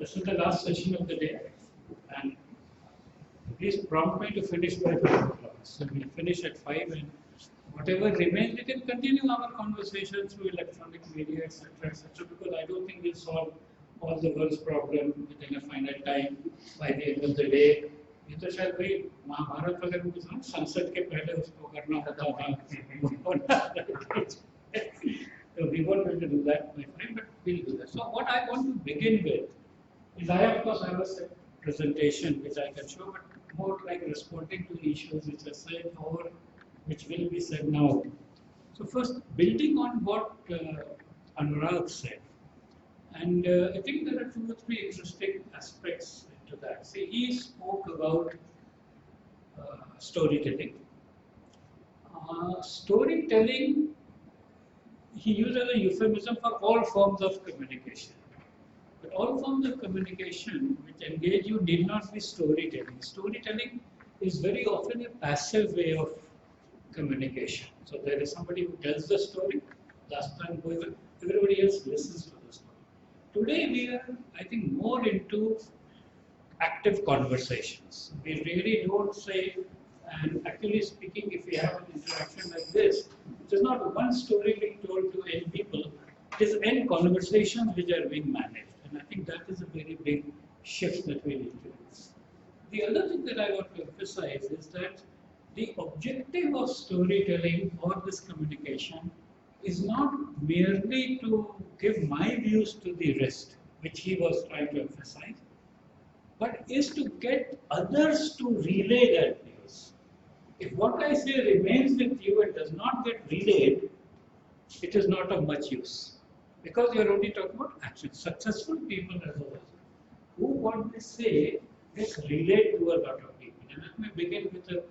This is the last session of the day, and please prompt me to finish by 5 o'clock. So we'll finish at 5, and whatever remains, we can continue our conversations through electronic media, etc., etc., because I don't think we'll solve all the world's problem within a finite time by the end of the day. ये तो शायद भाई महाभारत वगैरह में कुछ ना संसद के पहले उसको करना होता था. So we won't be able to do that, my friend, but we'll do that. So what I want to begin with is of course have a presentation which I can show, but more like responding to the issues which are said or which will be said now. So first, building on what Anurag said, and I think there are 2 or 3 interesting aspects to that. See, he spoke about storytelling. Storytelling, he used as a euphemism for all forms of communication. But all forms of communication which engage you need not be storytelling. Storytelling is very often a passive way of communication. So there is somebody who tells the story, last time everybody else listens to the story. Today we are, I think, more into active conversations. We really don't say, and actually speaking, if we have an interaction like this, it is not one story being told to n people, it is n conversations which are being managed. And I think that is a very big shift that we need to do. The other thing that I want to emphasize is that the objective of storytelling or this communication is not merely to give my views to the rest, which he was trying to emphasize, but is to get others to relay that news. If what I say remains with you and does not get relayed, it is not of much use. Because you are only talking about action. Successful people as well, who what they say gets relayed to a lot of people. And let me begin with a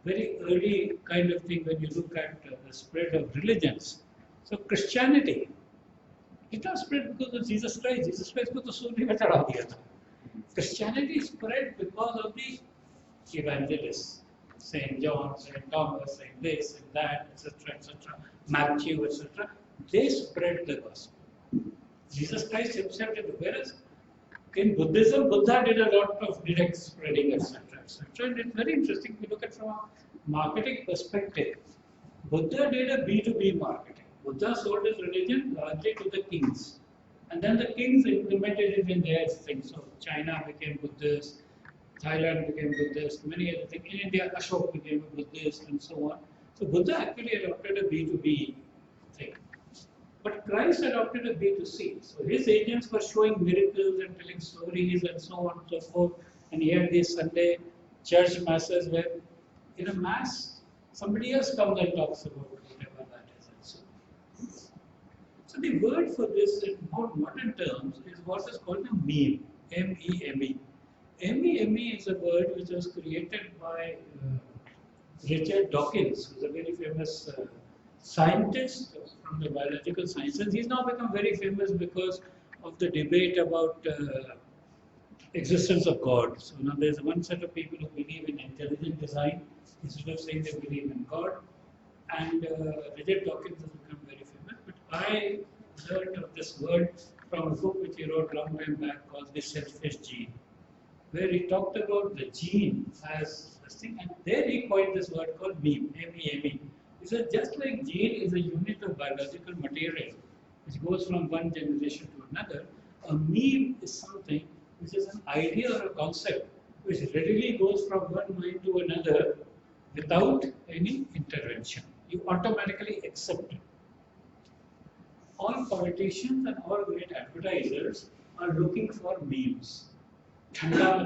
very early kind of thing when you look at the spread of religions. So Christianity, it was spread because of Jesus Christ. Jesus Christ को तो सूली में चढ़ा दिया था. Christianity spread because of the evangelists, Saint John, Saint Thomas, Saint this and that, etc., etc., Matthew, etc. They spread the gospel. Jesus Christ himself did, whereas in Buddhism, Buddha did a lot of direct spreading, etc., etc. And it's very interesting if you look at from a marketing perspective. Buddha did a B2B marketing. Buddha sold his religion largely to the kings. And then the kings implemented it in their things. So China became Buddhist, Thailand became Buddhist, many other things. In India, Ashok became a Buddhist, and so on. So Buddha actually adopted a B2B thing. But Christ adopted a B2C. So his agents were showing miracles and telling stories and so on and so forth. And he had these Sunday church masses where in a mass, somebody else comes and talks about whatever that is. And so on. So the word for this in more modern terms is what is called a meme, M-E-M-E. M-E-M-E is a word which was created by Richard Dawkins, who is a very famous scientist from the biological sciences. He's now become very famous because of the debate about existence of God. So now there's one set of people who believe in intelligent design instead of saying they believe in God. And Richard Dawkins has become very famous. But I learned of this word from a book which he wrote a long time back called The Selfish Gene, where he talked about the gene as this thing, and there he coined this word called meme, M-E-M-E. He said just like gene is a unit of biological material which goes from one generation to another, a meme is something which is an idea or a concept which readily goes from one mind to another without any intervention. You automatically accept it. All politicians and all great advertisers are looking for memes. Now,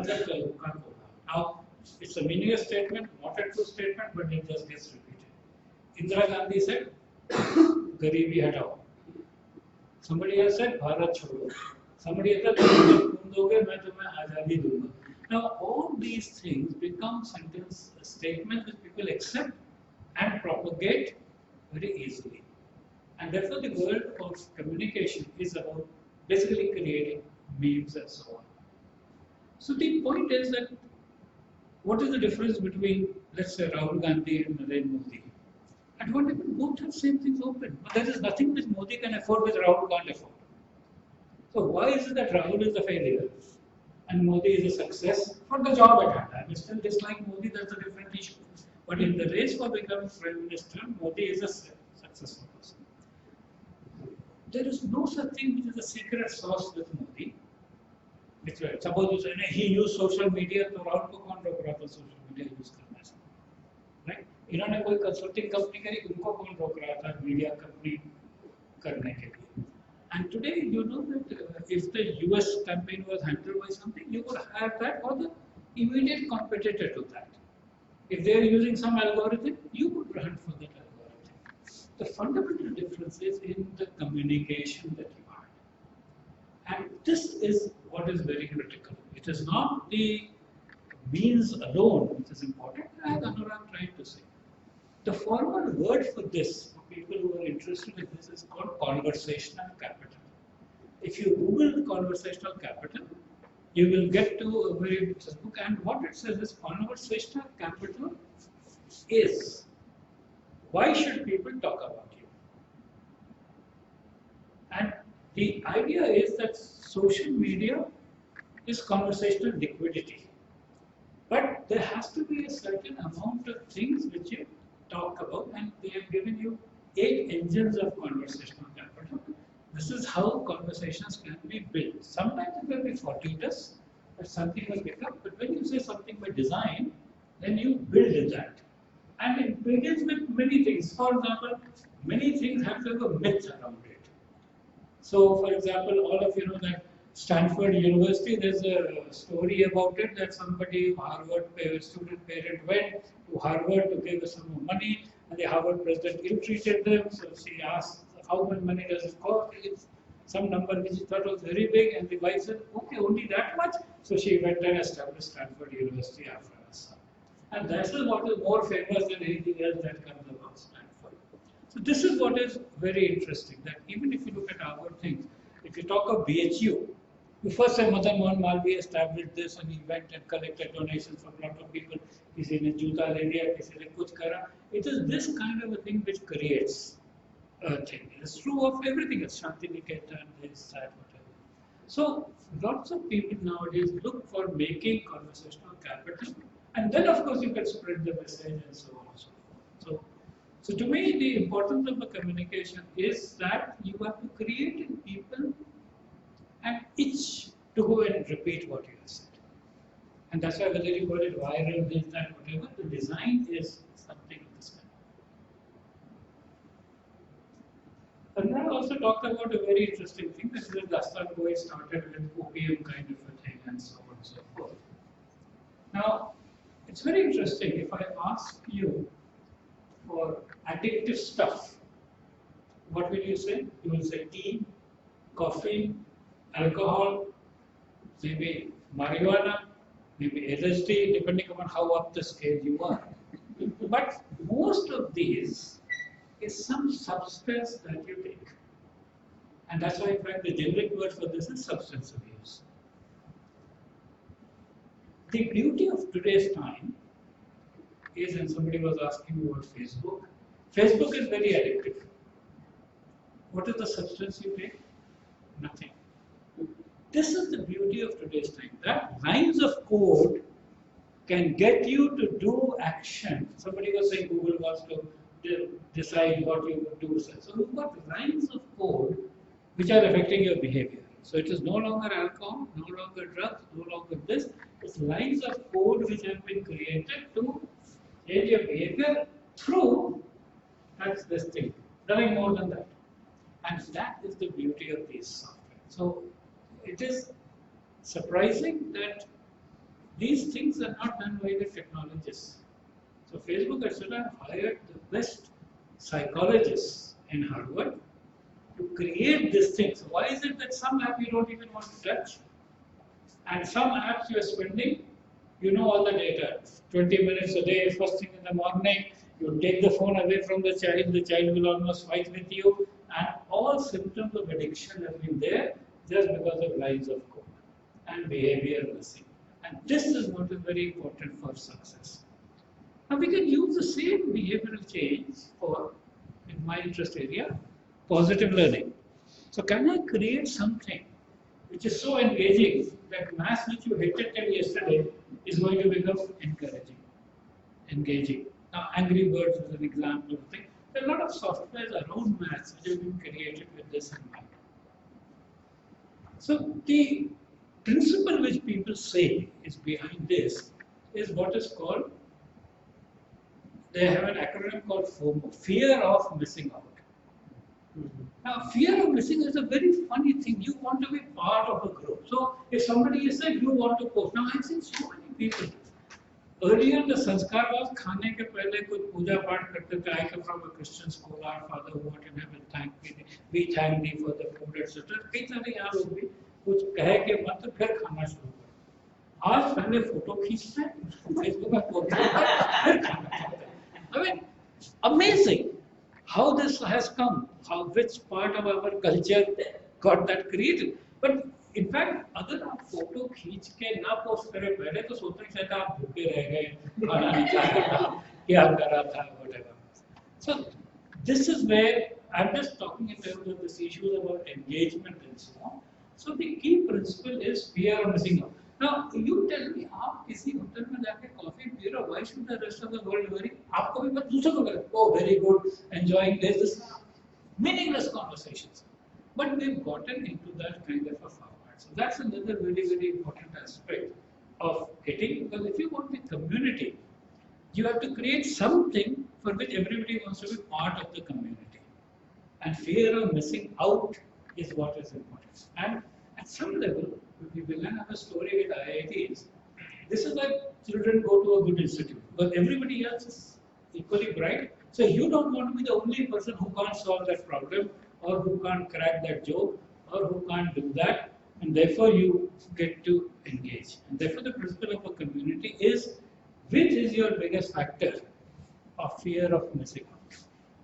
it's a meaningless statement, not a true statement, but it just gets repeated. Indira Gandhi said, Garibi hatao. Somebody else said, Bharat chodo. Somebody else said, main tumhe azadi dunga. Now, all these things become statements which people accept and propagate very easily. And therefore, the world of communication is about basically creating memes and so on. So the point is that what is the difference between, let's say, Rahul Gandhi and Narendra Modi? At one level, both have same things open. But there is nothing which Modi can afford which Rahul can't afford. So why is it that Rahul is a failure and Modi is a success for the job at hand. I may still dislike Modi, that's a different issue. But in the race for becoming Prime Minister, Modi is a successful person. There is no such thing which is a secret sauce with Modi. Which, suppose you say he used social media, तो round को कौन रोक रहा था social media use करने से, right? इन्होंने कोई consulting company करी, उनको कौन रोक रहा था media company करने के लिए? And today you know that if the US campaign was handled by something, you would have that or the immediate competitor to that. If they are using some algorithm, you would run for that algorithm. The fundamental difference is in the communication that you have. And this is what is very critical. It is not the means alone which is important, as Anurag tried to say. The formal word for this, for people who are interested in this, is called conversational capital. If you Google conversational capital, you will get to a very interesting book, and what it says is conversational capital is why should people talk about you? And the idea is that social media is conversational liquidity. But there has to be a certain amount of things which you talk about, and they have given you 8 engines of conversational capital. This is how conversations can be built. Sometimes it will be fortuitous, that something will pick up, but when you say something by design, then you build that. And it begins with many things. For example, many things have to have a myth around it. So, for example, all of you know that Stanford University, there's a story about it that somebody, Harvard student parent went to Harvard to give some more money, and the Harvard president ill-treated them. So she asked, how much money does it cost? It's some number which she thought was very big, and the wife said, okay, only that much? So she went and established Stanford University after her son. And that is what is more famous than anything else that comes about Stanford. So this is what is very interesting, that even if you look at our things, if you talk of BHU, you first say Madan Mohan Malviya established this, and he went and collected donations from a lot of people. Kisi ne juta le liya, kisi ne kuch kara. It is this kind of a thing which creates a thing. It's true of everything. It's Shanti Niketan, this, that, whatever. So lots of people nowadays look for making conversational capital, and then of course you can spread the message and so on and so forth. So to me, the importance of the communication is that you have to create in people an itch to go and repeat what you have said. And that's why whether you call it viral, this, that, whatever, the design is something of this kind. And I also talked about a very interesting thing, that the Dastan Boy started with opium kind of a thing and so on and so forth. Now, it's very interesting if I ask you for addictive stuff, what will you say? You will say tea, coffee, alcohol, maybe marijuana, maybe LSD, depending upon how up the scale you are. But most of these is some substance that you take. And that's why in fact the generic word for this is substance abuse. The beauty of today's time is, and somebody was asking me about Facebook, Facebook is very addictive. What is the substance you take? Nothing. This is the beauty of today's time, that lines of code can get you to do action. Somebody was saying Google wants to decide what you would do. So we've got lines of code which are affecting your behavior. So it is no longer alcohol, no longer drugs, no longer this. It's lines of code which have been created to change your behavior through, that's this thing, nothing more than that. And that is the beauty of these software. So it is surprising that these things are not done by the technologists. So Facebook etc. hired the best psychologists in Harvard to create this thing. So why is it that some app you don't even want to touch, and some apps you are spending, you know all the data, 20 minutes a day, first thing in the morning, you take the phone away from the child will almost fight with you, and all symptoms of addiction have been there just because of lines of code and behavior missing. And this is what is very important for success. Now we can use the same behavioral change for, in my interest area, positive learning. So can I create something which is so engaging that maths which you hated till yesterday is going to become engaging. Now, Angry Birds is an example of thing. There are a lot of softwares around maths which have been created with this in mind. So the principle which people say is behind this is what is called, they have an acronym called FOMO, fear of missing out. Now, fear of missing is a very funny thing. You want to be part of a group. So, if somebody is saying you want to post, now I've seen so many people. Earlier, the sanskar was खाने के पहले कोई पूजा पाठ करते थे. I come from a Christian school. Our Father who art in heaven, we thank thee for the food, etc. कई सारे यहाँ लोग भी कुछ कहे के मत फिर खाना शुरू कर. आज पहले फोटो खींचते हैं, फेसबुक में पोस्ट करते हैं, फिर खाना खाते हैं. I mean, amazing how this has come, how which part of our culture got that created. But in fact, अगर आप फोटो खींच के ना पोस्ट करें पहले तो सोचते हैं शायद आप भूखे रह गए, खाना नहीं खाया, क्या करा था, whatever. So this is where I'm just talking in terms of this issues about engagement and so on. So the key principle is fear of missing out. Now you tell me, आप किसी hotel में जाके coffee P रहे हो, why should the rest of the world worry? आपको भी बस दूसरों को लगे, oh very good, enjoying this meaningless conversations. But we've gotten into that kind of a format. So that's another very, very important aspect of getting, because if you want the community, you have to create something for which everybody wants to be part of the community. And fear of missing out is what is important. And at some level, we will have a story with IITs. This is why children go to a good institute, because everybody else is equally bright. So you don't want to be the only person who can't solve that problem, or who can't crack that joke, or who can't do that, and therefore you get to engage. And therefore the principle of a community is, which is your biggest factor of fear of missing out.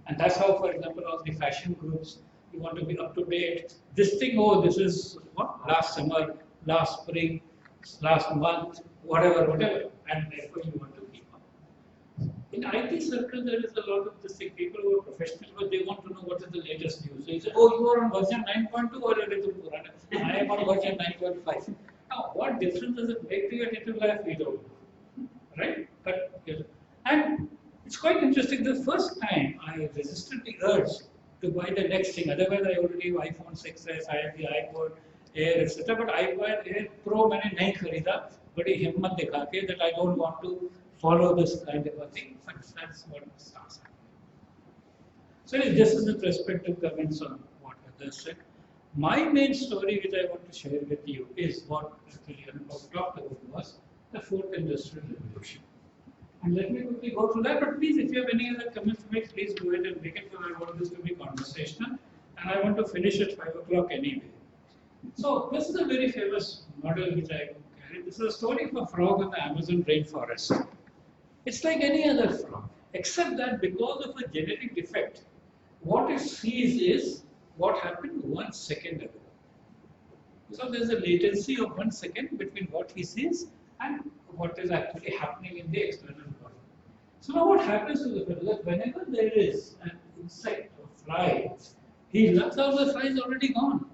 And that's how, for example, all the fashion groups, you want to be up to date. This thing, oh, this is what, last summer, last spring, last month, whatever, and therefore you want to keep up. In IT circles, there is a lot of this thing. People who are professional, but they want to know what is the latest news. So you say, oh, you are on version 9.2 or a little Purana. I am on version 9.5. Now, what difference does it make to your little life? We don't know. Right? But, and it's quite interesting. The first time I resisted the urge to buy the next thing. Otherwise, I already have iPhone 6s, I have the iPod Air, etc. But iPod Air Pro मैंने नहीं खरीदा. बड़ी हिम्मत दिखा के that I don't want to follow this kind of a thing. But that's what starts happening. So this is with respect to comments on what others said. My main story which I want to share with you is what actually Prof talked about was the fourth industrial revolution. And let me quickly go through that, but please, if you have any other comments to make, please go ahead and make it, because I want this to be conversational, and I want to finish at 5 o'clock anyway. So, this is a very famous model which I carry. This is a story of a frog in the Amazon rainforest. It's like any other frog, except that because of a genetic defect, what it sees is what happened 1 second ago. So, there's a latency of 1 second between what he sees and what is actually happening in the external world. So now what happens to the fellow that whenever there is an insect or fly, he looks out, the fly is already gone.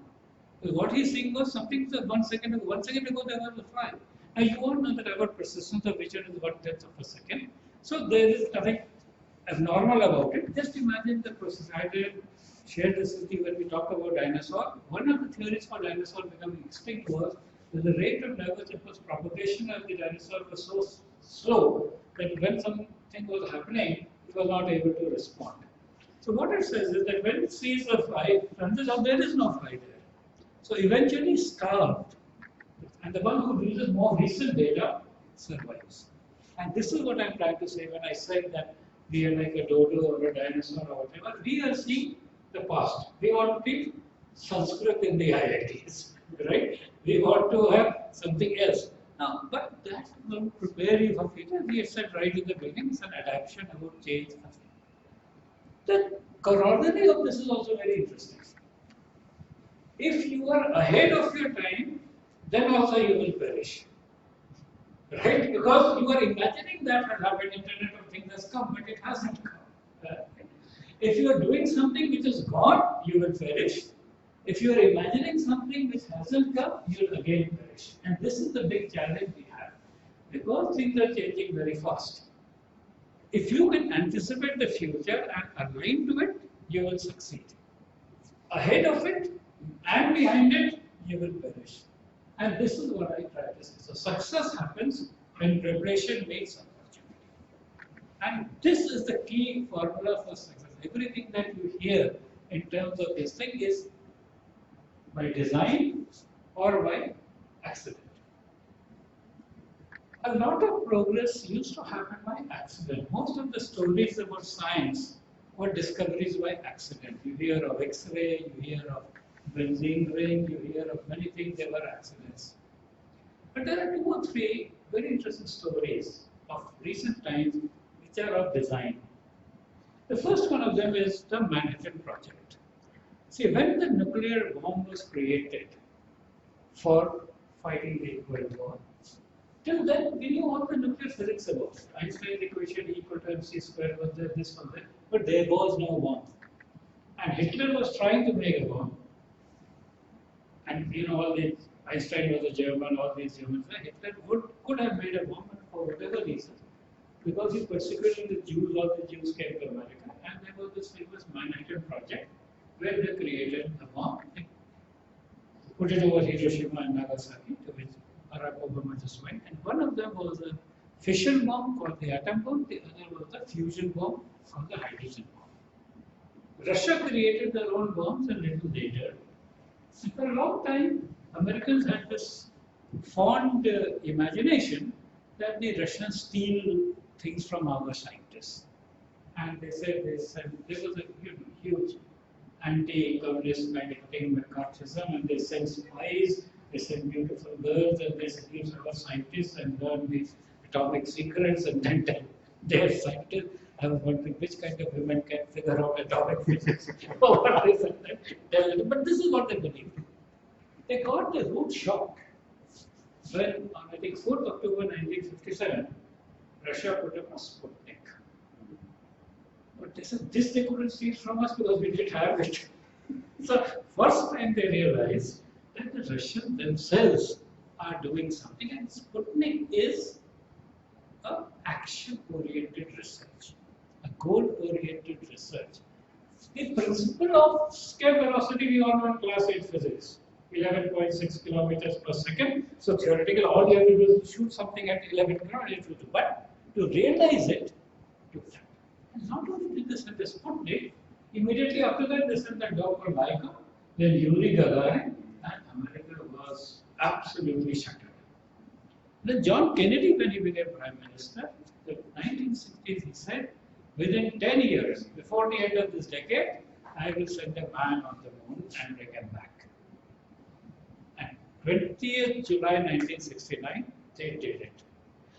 So what he's seeing was something that 1 second ago. 1 second ago there was a fly. Now you all know that our persistence of vision is 1/10 of a second. So there is nothing abnormal about it. Just imagine the process. I did share this with you when we talk about dinosaur. One of the theories for dinosaur becoming extinct was that the rate of divergence propagation of the dinosaur was so slow that when something was happening, it was not able to respond. So what it says is that when it sees a fly, it turns out there is no fly there. So eventually starved, and the one who uses more recent data survives. And this is what I'm trying to say when I said that we are like a dodo or a dinosaur or whatever. We are seeing the past. We want to teach Sanskrit in the IITs, right? We want to have something else. Now, but that will prepare you for future. We have said right in the beginning, it's an adaptation about change. The corollary of this is also very interesting. If you are ahead of your time, then also you will perish. Right? Because you are imagining that has happened, Internet of Things has come, but it hasn't come. If you are doing something which is gone, you will perish. If you are imagining something which hasn't come, you will again perish. And this is the big challenge we have. Because things are changing very fast. If you can anticipate the future and align to it, you will succeed. Ahead of it and behind it, you will perish. And this is what I try to say. So success happens when preparation meets opportunity. And this is the key formula for success. Everything that you hear in terms of this thing is by design or by accident. A lot of progress used to happen by accident. Most of the stories about science were discoveries by accident. You hear of X-ray, you hear of benzene ring, you hear of many things, they were accidents. But there are two or three very interesting stories of recent times which are of design. The first one of them is the Manhattan Project. See, when the nuclear bomb was created for fighting the Cold War, till then we knew all the nuclear physics about it. Einstein's equation E equal to mc squared was there, this was there, but there was no bomb. And Hitler was trying to make a bomb. And all these, Einstein was a German, all these Germans, Hitler could have made a bomb, but for whatever reason, because he persecuted the Jews, all the Jews came to America, and there was this famous Manhattan Project where they created a bomb, put it over Hiroshima and Nagasaki, to which Barack Obama just went, and one of them was a fission bomb called the atom bomb, the other was the fusion bomb called the hydrogen bomb. Russia created their own bombs a little later. And for a long time, Americans had this fond imagination that the Russians steal things from our scientists. And they said there was a huge anti-communist kind of thing, McCarthyism, and they sent spies, they sent beautiful girls, and they seduce our scientists and learn these atomic secrets, and then tell their scientists. I was wondering which kind of women can figure out atomic physics. But this is what they believed. They got the root shock when, on I think 4th October 1957, Russia put up a Sputnik. But they said this they couldn't steal from us because we didn't have it. So first time they realized that the Russians themselves are doing something, and Sputnik is an action-oriented research, a goal-oriented research. The principle of scale velocity we all know in class 8 physics, 11.6 kilometers per second. So theoretically, all you have to do is shoot something at 11 kilometers. But to realize it, took time. And not only did they send the Sputnik, immediately after that they sent the dog called Laika, then Yuri Gagarin, and America was absolutely shattered. Then John Kennedy, when he became Prime Minister, in the 1960s, he said, within 10 years, before the end of this decade, I will send a man on the moon and bring him back. And 20th July 1969, they did it.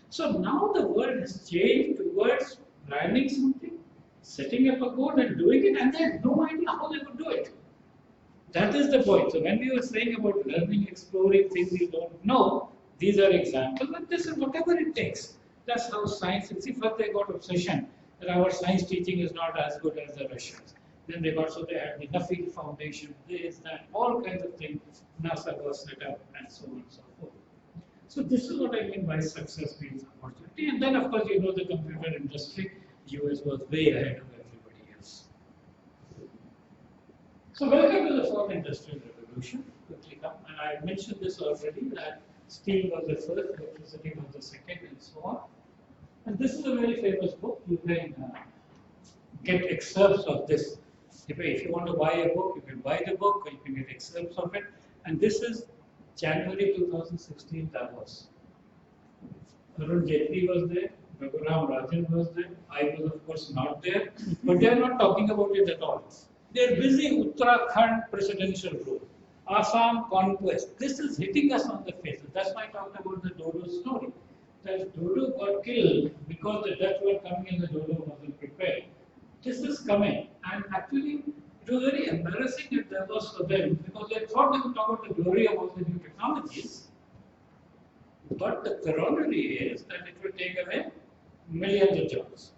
So now the world has changed towards planning something, setting up a goal and doing it, and they had no idea how they would do it. That is the point. So when we were saying about learning, exploring things you don't know, these are examples, but this is whatever it takes. That's how science, see, first they got obsession that our science teaching is not as good as the Russians. Then they got, so they had the Nuffield Foundation, this, that, all kinds of things. NASA was set up, and so on and so forth. So this is what I mean by success means opportunity. And then, of course, you know the computer industry, US was way ahead of everybody else. So welcome to the fourth industrial revolution. Quickly come, and I mentioned this already that steam was the first, electricity was the second, and so on. And this is a very famous book. You can get excerpts of this. If you want to buy a book, you can buy the book, or you can get excerpts of it. And this is January 2016 Davos. Arun Jaitley was there, Raghuram Rajan was there. I was, of course, not there. But they are not talking about it at all. They are busy Uttarakhand presidential rule, Assam conquest. This is hitting us on the face. That's why I talked about the Dodo story. That Dodo got killed because the Dutch were coming and the Dodo wasn't prepared. This is coming, and actually it was very embarrassing at Davos for them because they thought they would talk about the glory of all the new technologies. But the corollary is that it will take away millions of jobs.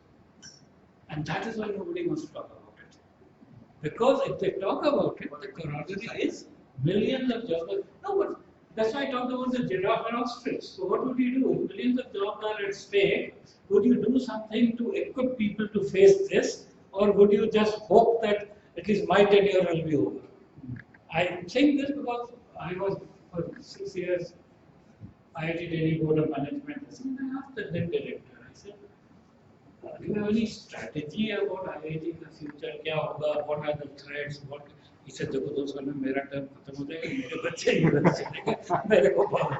And that is why nobody wants to talk about it. Because if they talk about it, the corollary is millions of jobs. No, but that's why I talked about the giraffe and ostrich. So what would you do? If millions of jobs are at stake, would you do something to equip people to face this? Or would you just hope that at least my tenure will be over? I'm saying this because I was for 6 years IIT Delhi Board of Management. I asked the then director, I said, do you have any strategy about IIT in the future? क्या होगा? What are the threats? What? He said, देखो 2 साल में मेरा term खत्म हो जाएगा, मेरे बच्चे यूनिवर्सिटी चलेंगे, मेरे को बाहर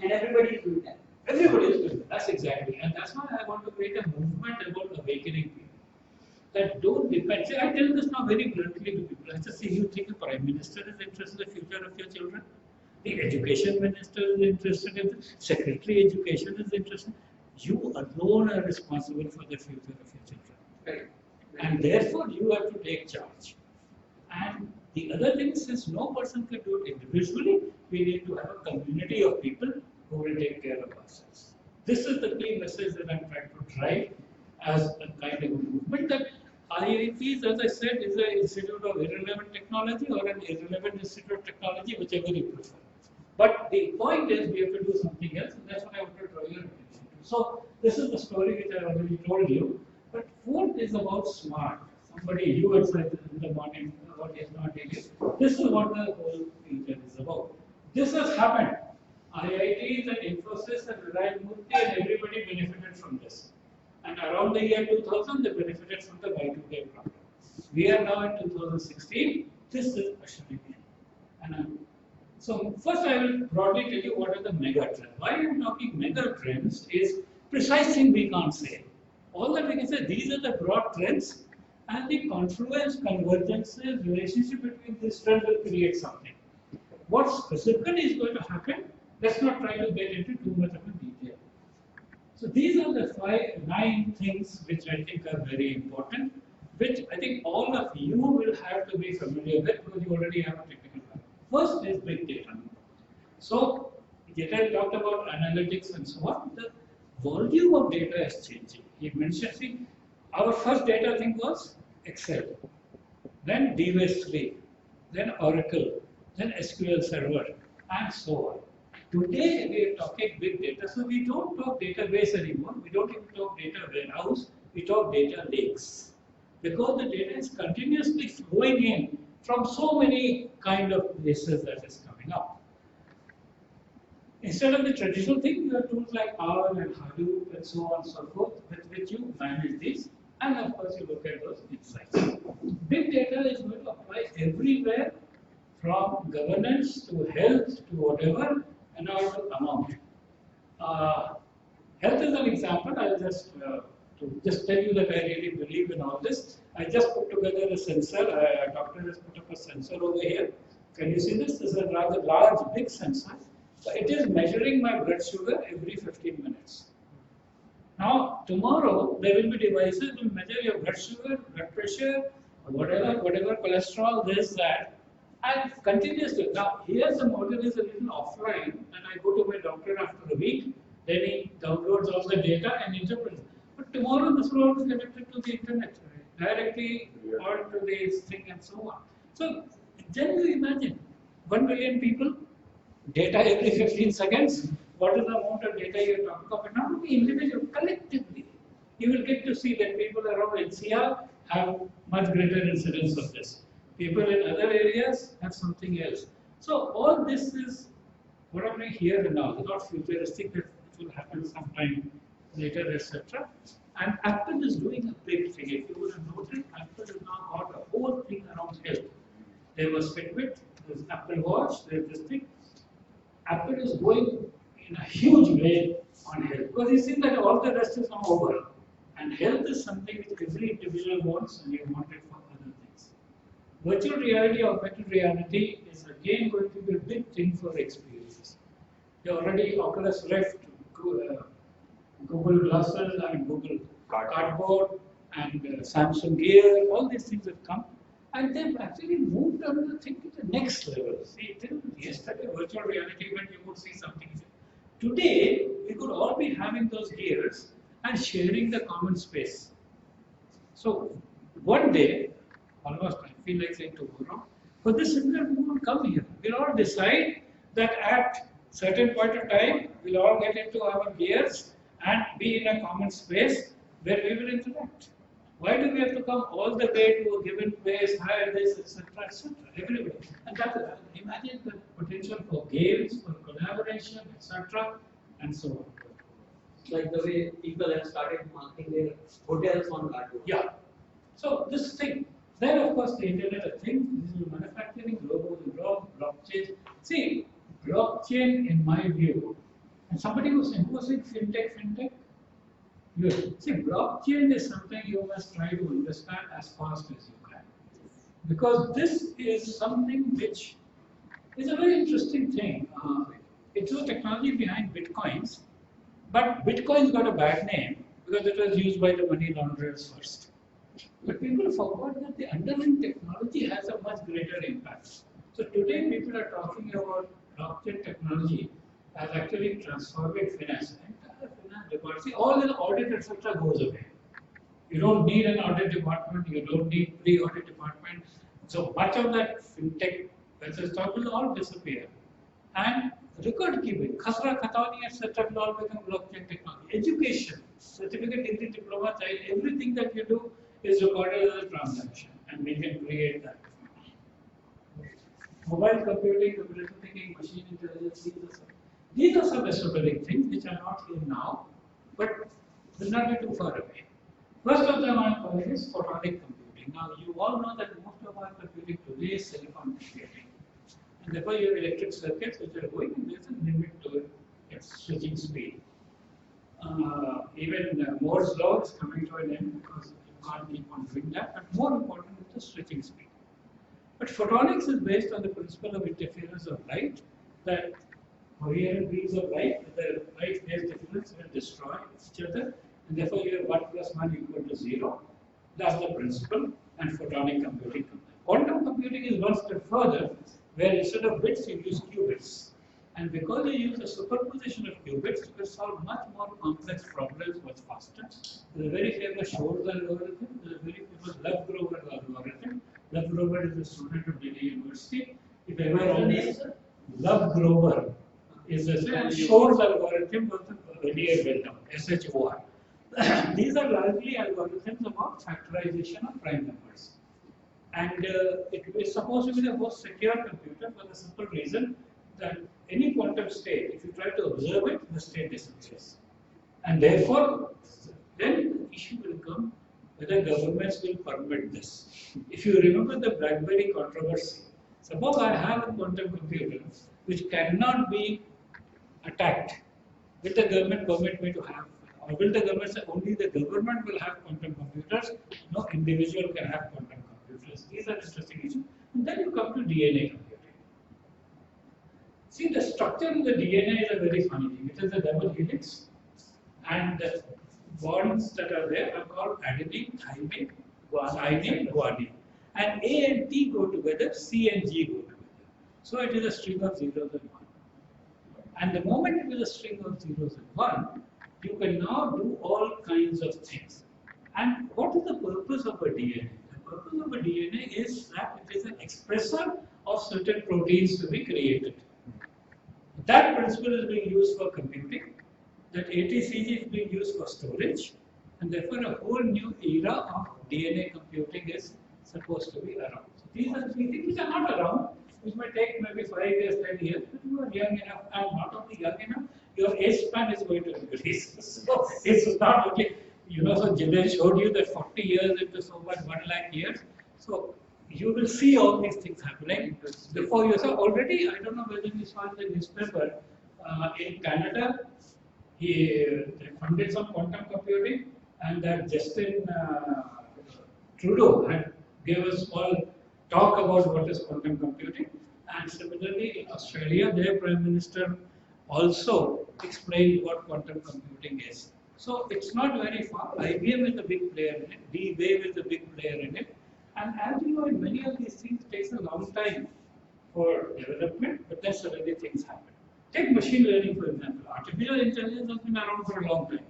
And everybody is doing that. Everybody is doing that. That's exactly, and that's why I want to create a movement about awakening people. That don't depend. See, I tell this now very bluntly to people. I just say, you think the Prime Minister is interested in the future of your children? The Education Minister is interested in the Secretary Education is interested. You alone are responsible for the future of your children. Right. And therefore, you have to take charge. And the other thing is, since no person can do it individually, we need to have a community of people who will take care of ourselves. This is the key message that I'm trying to drive as a kind of a movement that IITs, as I said, is an institute of irrelevant technology or an irrelevant institute of technology, whichever you prefer. But the point is, we have to do something else, and that's what I want to draw your attention to. So, this is the story which I already told you. But fourth is about smart. Somebody, you had said in the morning, what is not daily. This is what the whole future is about. This has happened. IITs and Infosys and Reliance Murthy and everybody benefited from this. And around the year 2000, they benefited from the Y2K problem. We are now in 2016. This is ushering in. And so first I will broadly tell you what are the mega trends. Why I am talking mega trends is precise thing we can't say. All that we can say, these are the broad trends, and the confluence, convergences, relationship between these trends will create something. What specifically is going to happen, let's not try to get into too much of a detail. So these are the 9 things which I think are very important, which I think all of you will have to be familiar with because you already have a technical background. First is big data. So, Jiten talked about analytics and so on. The volume of data is changing. He mentioned, see, our first data thing was Excel, then DBase3, then Oracle, then SQL Server, and so on. Today we are talking big data, so we don't talk database anymore. We don't even talk data warehouse. We talk data lakes because the data is continuously flowing in from so many kind of places that is coming up. Instead of the traditional thing, you have tools like R and Hadoop and so on and so forth, with which you manage these, and of course you look at those insights. Big data is going to apply everywhere, from governance to health to whatever, in order to amount. Health is an example. I'll just to tell you that I really believe in all this. I just put together a sensor. A doctor has put up a sensor over here. Can you see this? This is a rather large, big sensor. So it is measuring my blood sugar every 15 minutes. Now, tomorrow, there will be devices that will measure your blood sugar, blood pressure, whatever cholesterol, this, that, and continuously. Now, here the model is a little offline, and I go to my doctor after a week, then he downloads all the data and interprets. But tomorrow, this will all be connected to the internet, directly onto this thing and so on. So, then you imagine 1 billion people, data every 15 seconds. What is the amount of data you are talking about? Not only individual, collectively. You will get to see that people around NCR have much greater incidence of this. People in other areas have something else. So all this is what I'm doing here and now. It's not futuristic, that it will happen sometime later, etc. And Apple is doing a big thing. If you would have noticed, Apple has now got a whole thing around health. There was Fitbit, there's Apple Watch, there's this thing. Apple is going in a huge way on health because you see that all the rest is now over. And health is something which every individual wants, and you want it for other things. Virtual reality, augmented reality is again going to be a big thing for experiences. You already Oculus Rift, Google Glasses, and Google Cardboard, and Samsung Gear, all these things have come. And they've actually moved on the thing to the next level. See, till yesterday, virtual reality, when you could see something. Today, we could all be having those gears and sharing the common space. So, one day, almost feel like saying tomorrow. For this similar, we won't come here. We'll all decide that at certain point of time, we'll all get into our gears and be in a common space where we will interact. Why do we have to come all the way to a given place, hire this, etc., etc., everywhere? And that, imagine the potential for games, for collaboration, etc., and so on. Like the way people have started marking their hotels on cartoon. Yeah. So this thing. Then of course the Internet of Things, this is manufacturing, blockchain. See, blockchain in my view, and somebody was saying, who was saying fintech? Good. See, blockchain is something you must try to understand as fast as you can. Because this is something which is a very interesting thing. It's the technology behind bitcoins, but bitcoins got a bad name because it was used by the money launderers first. But people forgot that the underlying technology has a much greater impact. So today people are talking about blockchain technology as actually transforming finance. Entire finance department, see, all the audit etc. goes away. You don't need an audit department, you don't need pre-audit department. So much of that fintech stuff will all disappear. And record keeping, khasra, khatani, etc. will all become blockchain technology. Education, certificate, degree, diploma, everything that you do is recorded as a transaction, and we can create that. Mobile computing, computer thinking, machine intelligence, these are some esoteric things which are not here now, but will not be too far away. First of them I call is photonic computing. Now you all know that most of our computing today is silicon computing. And therefore you have electric circuits which are going, and there's a limit to its switching speed. Even Moore's law is coming to an end because you can't keep on doing that, but more important is the switching speed. But photonics is based on the principle of interference of light, that coherent beams of light with the light phase difference will destroy each other, and therefore you have 1 plus 1 equal to 0. That's the principle, and photonic computing comes. Quantum computing is one step further, where instead of bits you use qubits. And because you use a superposition of qubits, you can solve much more complex problems much faster. There's a very famous Shor's algorithm, there's a very famous Love-Grover algorithm. Love-Grover is a student of Delhi University. If ever all this, Love-Grover is a Shor's algorithm was the earlier built up, SHOR. These are largely algorithms about factorization of prime numbers. And it is supposed to be the most secure computer for the simple reason that any quantum state, if you try to observe it, the state disappears. And therefore, then the issue will come whether governments will permit this. If you remember the BlackBerry controversy, suppose I have a quantum computer which cannot be attacked. Will the government permit me to have? Or will the government say only the government will have quantum computers? No individual can have quantum computers. These are interesting issues. And then you come to DNA computing. See, the structure of the DNA is a very funny thing. It is a double helix, and the bonds that are there are called adenine, thymine, guanine, guanine. And A and T go together, C and G go together. So it is a string of zeros and one. And the moment it is a string of zeros and one, you can now do all kinds of things. And what is the purpose of a DNA? The purpose of a DNA is that it is an expressor of certain proteins to be created. That principle is being used for computing, that ATCG is being used for storage, and therefore a whole new era of DNA computing is supposed to be around. So these are three things which are not around, which may take maybe 5 years, 10 years, but you are young enough, and not only young enough, your age span is going to increase. So it's not only, so Jinesh showed you that 40 years into so much 1 lakh years. So you will see all these things happening before you. So already, I don't know whether you saw in the newspaper, in Canada, they funded some quantum computing, and that Justin Trudeau had gave a small talk about what is quantum computing. And similarly, in Australia, their Prime Minister also explained what quantum computing is. So it's not very far. IBM is a big player in it. D-Wave is a big player in it. And as you know, in many of these things, it takes a long time for development, but then suddenly things happen. Take machine learning, for example. Artificial intelligence has been around for a long time.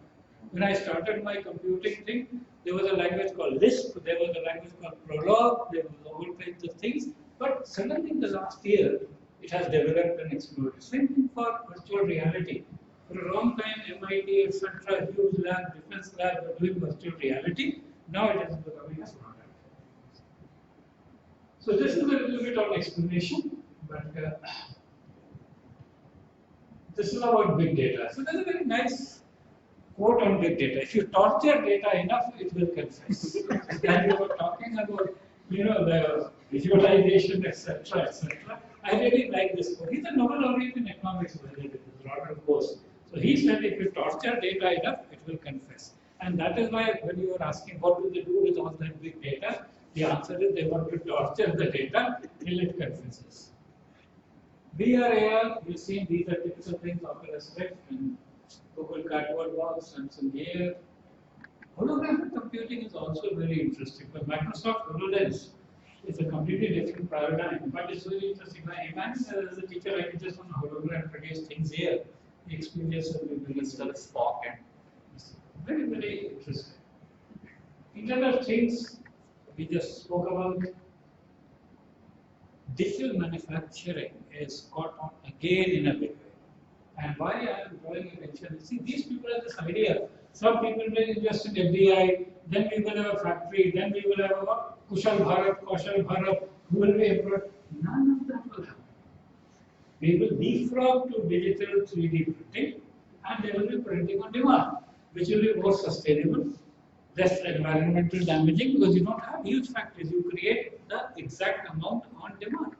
When I started my computing thing, there was a language called Lisp, there was a language called Prolog, there was all kinds of things. But suddenly in the last year, it has developed and exploded. Same thing for virtual reality. For a long time, MIT, etc., huge lab, defense lab were doing virtual reality. Now it is becoming a product. So this is a little bit of explanation, but this is about big data. So there's a very nice quote on big data. If you torture data enough, it will confess. And we were talking about, the visualization, etc., etc. I really like this quote. He's a Nobel laureate in economics, Robert Coase. So he said, if you torture data enough, it will confess. And that is why when you were asking what do they do with all that big data, the answer is they want to torture the data till it confesses. VR, you've seen these are typical things, Oculus Rift and Google Cardboard Box, Samsung Gear. Holographic computing is also very interesting. But Microsoft HoloLens is a completely different paradigm, but it's very interesting. I imagine as a teacher, I can just on a hologram produce things here. The experience will be very sort of Spock and very, very interesting. Internet of Things, we just spoke about. Digital manufacturing is caught on again in a big way. And why I am drawing attention is, see, these people have this idea. Some people will invest in FDI, then we will have a factory, then we will have a what? Kushal Bharat, Kaushal Bharat, who will be employed. None of that will happen. We will leapfrog to digital 3D printing, and they will be printing on demand, which will be more sustainable, less environmental damaging, because you don't have huge factories. You create the exact amount on demand.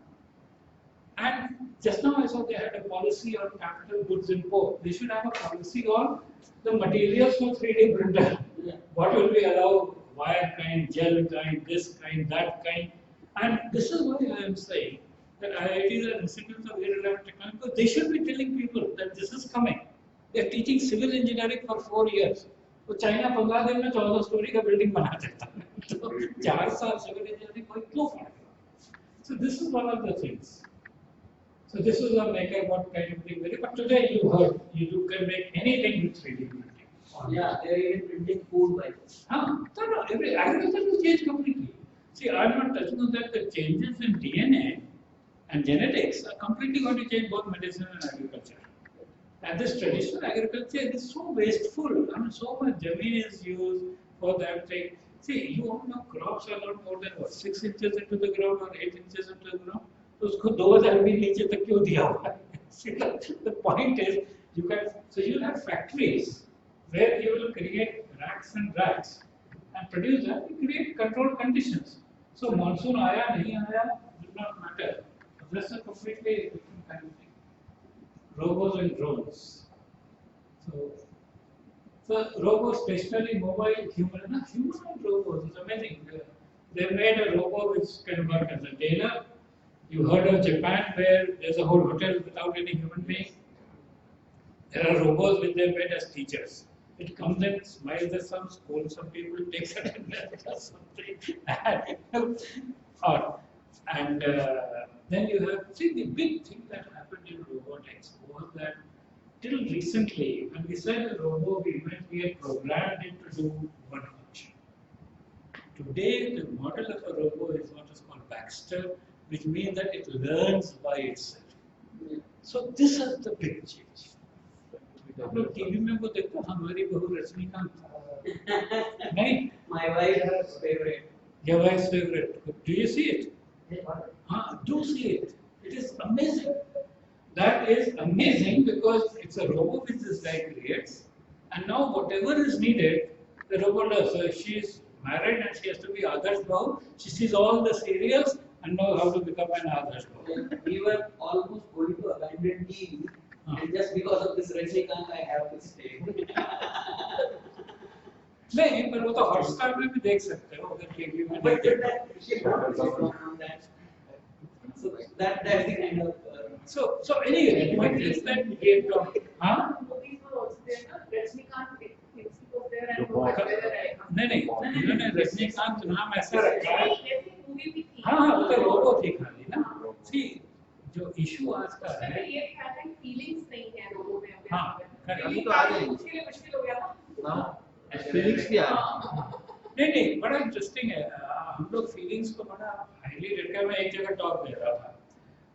And just now I saw they had a policy on capital goods import. They should have a policy on the materials for 3D printer. What will be allowed, wire kind, gel kind, this kind, that kind. And this is why I am saying that IITs are institutes of irrelevant technology, because they should be telling people that this is coming. They are teaching civil engineering for 4 years. तो China 15 दिन में 14 story का building बना देता है, तो 4 साल civil engineering कोई क्यों पढ़ेगा? So this is one of the things. So this is a maker what kind of thing. But today you heard you can make anything with 3D printing. Yeah, they are even printing food by this. No, every agriculture will change completely. See, I'm not touching on that. The changes in DNA and genetics are completely going to change both medicine and agriculture. And this traditional agriculture is so wasteful. I mean, so much jameen is used for that thing. See, you all know crops are not more than what, 6 inches into the ground or 8 inches into the ground. So उसको 2000 भी नीचे तक क्यों दिया हुआ है? See, the point is, you have factories where you will create racks and racks and produce that. You create controlled conditions. So monsoon आया नहीं आया does not matter. That's a completely different kind of thing. Robots and drones. So robots, stationary, mobile, human and robots. It's amazing. They made a robot which can work as a tailor. You heard of Japan where there's a whole hotel without any human being. There are robots which they made as teachers. It comes and smiles at some school, some people takes it and does something. And then you have, see, the big thing that happened in robotics was that till recently, when we said a robot, we had programmed it to do one function. Today, the model of a robot is what is called Baxter, which means that it learns by itself. So this is the big change. आप लोग TV में वो देखते हो हमारी बहू रजनीकांत नहीं My wife's favorite. Your wife's favorite. Do you see it? Do see it. It is amazing. That is amazing because it's a robot which this guy creates, and now whatever is needed, the robot does. So if she is married and she has to be Adarsh Bahu, she sees all the serials and knows how to become an Adarsh Bahu. We were almost going to abandon TV, and just because of this Rajnikant, I have to stay. नहीं पर वो तो Hotstar में भी देख सकते हो अगर टीवी में But that's the kind of. So anyway, point is that we gave to Movies were also there, na? Rajnikant things was there and नहीं उन्होंने रजनीकांत नाम ऐसा रखा है मूवी भी थी हाँ वो तो रोबो थी खाली ना सी जो इशू आज का है ये फीलिंग्स नहीं है लोगों में हाँ मुश्किल हो गया था हाँ फीलिंग्स भी आ रहा नहीं बड़ा इंटरेस्टिंग है। हम लोग फीलिंग्स को बड़ा हाईली रेट कर, मैं एक जगह टॉक दे रहा था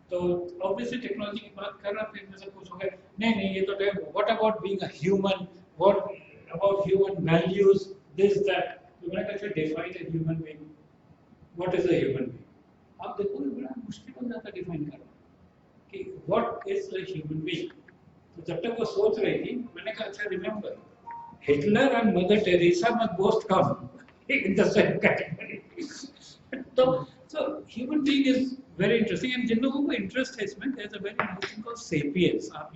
तो ऑब्वियसली टेक्नोलॉजी की बात कर रहा था, फिर मुझे पूछोगे नहीं ये तो what about being a human, what about human values, this that. तो मैंने कहा define a human being, what is a human being. आप देखोगे बड़ा मुश्किल हो जाता है डिफाइन करना कि what is a human being. तो जब तक वो सोच रही थी मैंने कहा अच्छा remember Hitler and mother Teresa must boast come in the same category. so human being is very interesting and जिन लोगों को इंटरेस्ट है इसमें there's a very nice thing called sapiens। आप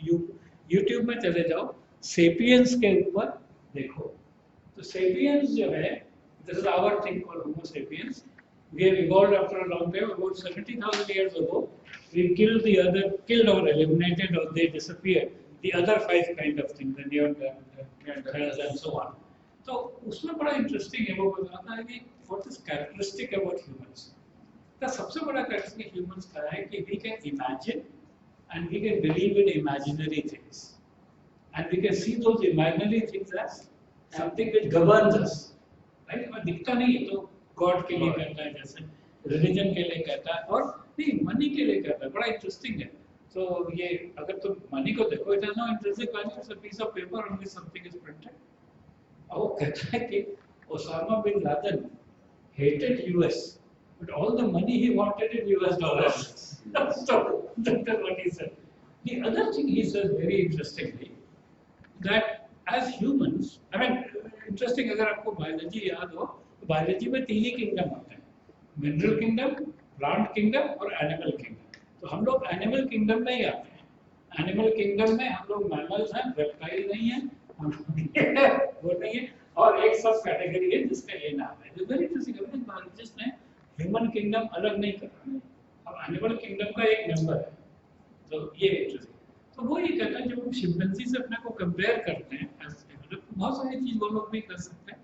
YouTube में चले जाओ sapiens के ऊपर देखो तो sapiens जो है this is our thing called homo sapiens, we have evolved after a long time about 70,000 years ago, we killed or eliminated or they disappeared the other five kind of things, the neanderthals and so on। तो उसमें बड़ा interesting है, वो बताता है कि what is characteristic about humans. का सबसे बड़ा कैरेक्टरिस्टिक ह्यूमंस का है कि we can imagine and we can believe in imaginary things and we can see those imaginary things as something which governs us, right. हमें दिखता नहीं है तो गॉड के लिए कहता है, जैसे रिलीजन के लिए कहता है, और नहीं मनी के लिए कहता है। बड़ा इंटरेस्टिंग है। तो ये अगर तुम मनी को देखो, it has no intrinsic value, it's a piece of paper on which something is printed. वो कहता है कि Osama bin Laden hated US, but all the money he wanted in US dollars. So that's what he said. The other thing he says very interestingly, that as humans, I mean, interesting अगर आपको biology याद हो, तो biology में तीन ही kingdom होते हैं, mineral kingdom, plant kingdom और एनिमल किंगडम। तो हम लोग एनिमल किंगडम में ही आते हैं। एनिमल किंगडम में हम लोग मैमल्स हैं, रेप्टाइल नहीं है, वो नहीं है, और एक सब कैटेगरी है जिसका ये नाम है। जो वेरी इंटरेस्टिंग है, बायोलॉजिस्ट ने ह्यूमन किंगडम अलग नहीं करना, अब एनिमल किंगडम का एक मेंबर है। तो ये इंटरेस्टिंग। तो वो ये कहता है जब हम शिम्पैंजी से अपने को कंपेयर करते हैं तो बहुत सारी चीज वो लोग भी कर सकते हैं।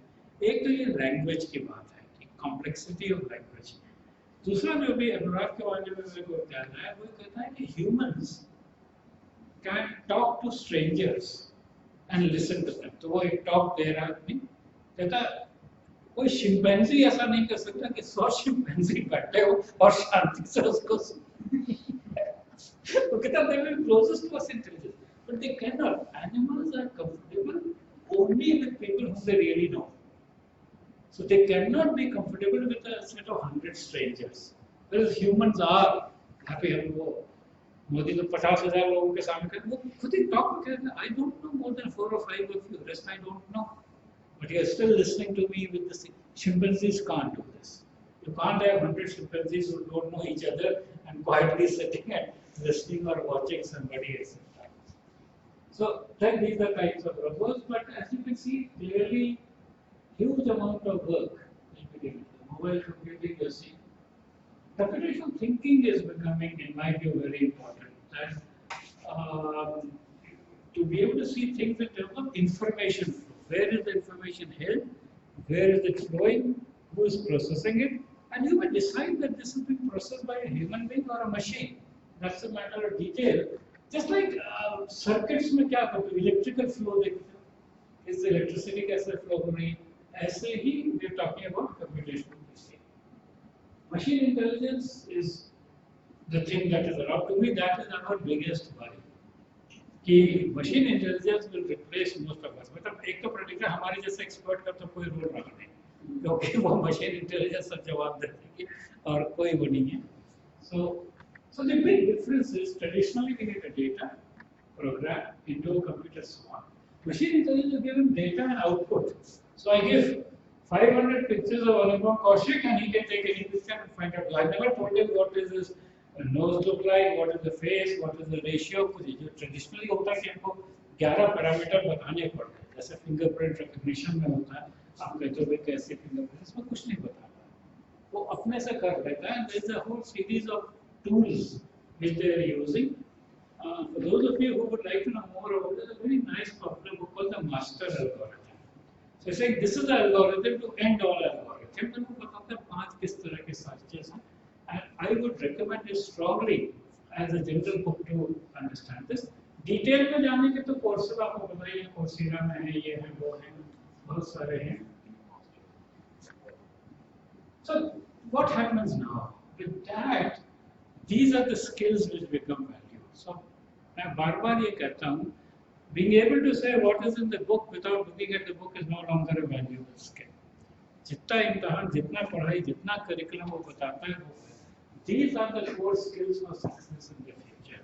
एक तो ये लैंग्वेज की बात है कि कॉम्प्लेक्सिटी ऑफ लैंग्वेज। दूसरा जो भी अनुराग के बारे में मेरे को कहना है, वो कहता है कि humans can talk to strangers and listen to them. तो वो एक टॉक दे रहा है, कहता कोई शिम्पैंजी ऐसा नहीं कर सकता कि 100 शिम्पैंजी बैठे हो और शांति से उसको वो कहता they will be closest to us intelligence, but they cannot. Animals are comfortable only with people whom they really know, so they cannot be comfortable with a set of 100 strangers, whereas humans are happy। हम वो मोदी तो 50,000 लोगों के सामने कर, वो खुद ही talk करते हैं, I don't know more than 4 or 5 of you, rest I don't know, but you are still listening to me with this. Chimpanzees can't do this. You can't have 100 chimpanzees who don't know each other and quietly sitting and listening or watching somebody else. So then these are types of robots, but as you can see clearly, huge amount of work is being done. Mobile computing, you see, computational thinking is becoming, in my view, very important. That to be able to see things in terms of information flow. Where is the information held? Where is it flowing? Who is processing it? And you may decide that this is being processed by a human being or a machine. That's a matter of detail. Just like circuits में क्या करते हैं, electrical flow देखते हैं, is electricity कैसे flow हो रही है, ऐसे ही we are talking about computational thinking. Machine intelligence is the thing that is around. To me, that is our biggest worry. कि machine intelligence will replace most of us. मतलब एक तो predictor हमारे जैसे एक्सपर्ट का तो कोई रोल रहा नहीं, क्योंकि वो मशीन इंटेलिजेंस सब जवाब दे देगी और कोई वो नहीं है। So the big difference is traditionally we get a data program into a computer swarm. Machine intelligence is given data and output. So I give 500 pictures of Anupam Kaushik and he can take any picture and find out. I never told him what is his nose look like, what is the face, what is the ratio। कुछ जो traditionally होता है कि हमको 11 parameter बताने पड़ते हैं, जैसे फिंगरप्रिंट रिकॉग्निशन में होता है, आप कहते हो कैसे फिंगरप्रिंट, इसमें कुछ नहीं बताता, वो अपने से कर लेता है। There is a whole series of tools which they are using. For those of you who would like to know more about it, there's a very nice popular book called the Master Algorithm. So it's like this is the algorithm to end all algorithm। तो वो बताता है 5 किस तरह के searches हैं। And I would recommend it strongly as a general book to understand this. Detail में जाने के तो कोर्सेज आपको बताइए, कोर्सेरा में है, ये है, वो है, बहुत सारे हैं. So what happens now? With that, these are the skills which become value. So मैं बार बार ये कहता हूँ, being able to say what is in the book without looking at the book is no longer a valuable skill. जितना इम्तहान, जितना पढ़ाई, जितना curriculum वो बताता है, these are the core skills for success in the future.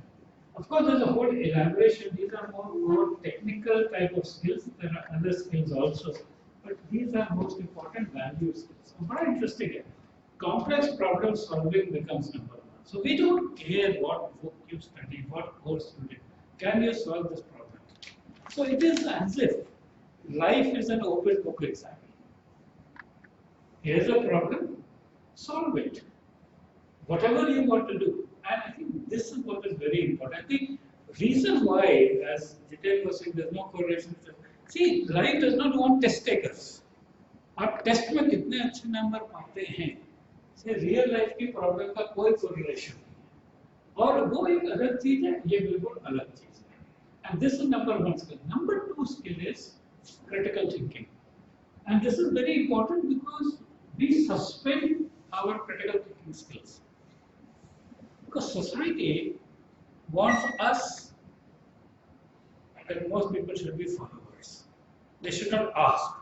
Of course, there's a whole elaboration. These are more technical type of skills. There are other skills also, but these are most important value skills. So, very interesting. Complex problem solving becomes number one. So we don't care what book you study, what course you did. Can you solve this problem? So it is as if life is an open book exam. Here's a problem, solve it. Whatever you want to do. And I think this is what is very important. I think reason why, as Jiten was saying, there's no correlation. See, life does not want test takers. आप test में कितने अच्छे number पाते हैं, से real life की problem का कोई कोरिलेशन नहीं है. और वो एक अलग चीज है, ये बिल्कुल अलग चीज है. And this is number one skill. Number two skill is critical thinking. And this is very important because we suspend our critical thinking skills. Because society wants us that most people should be followers. They should not ask.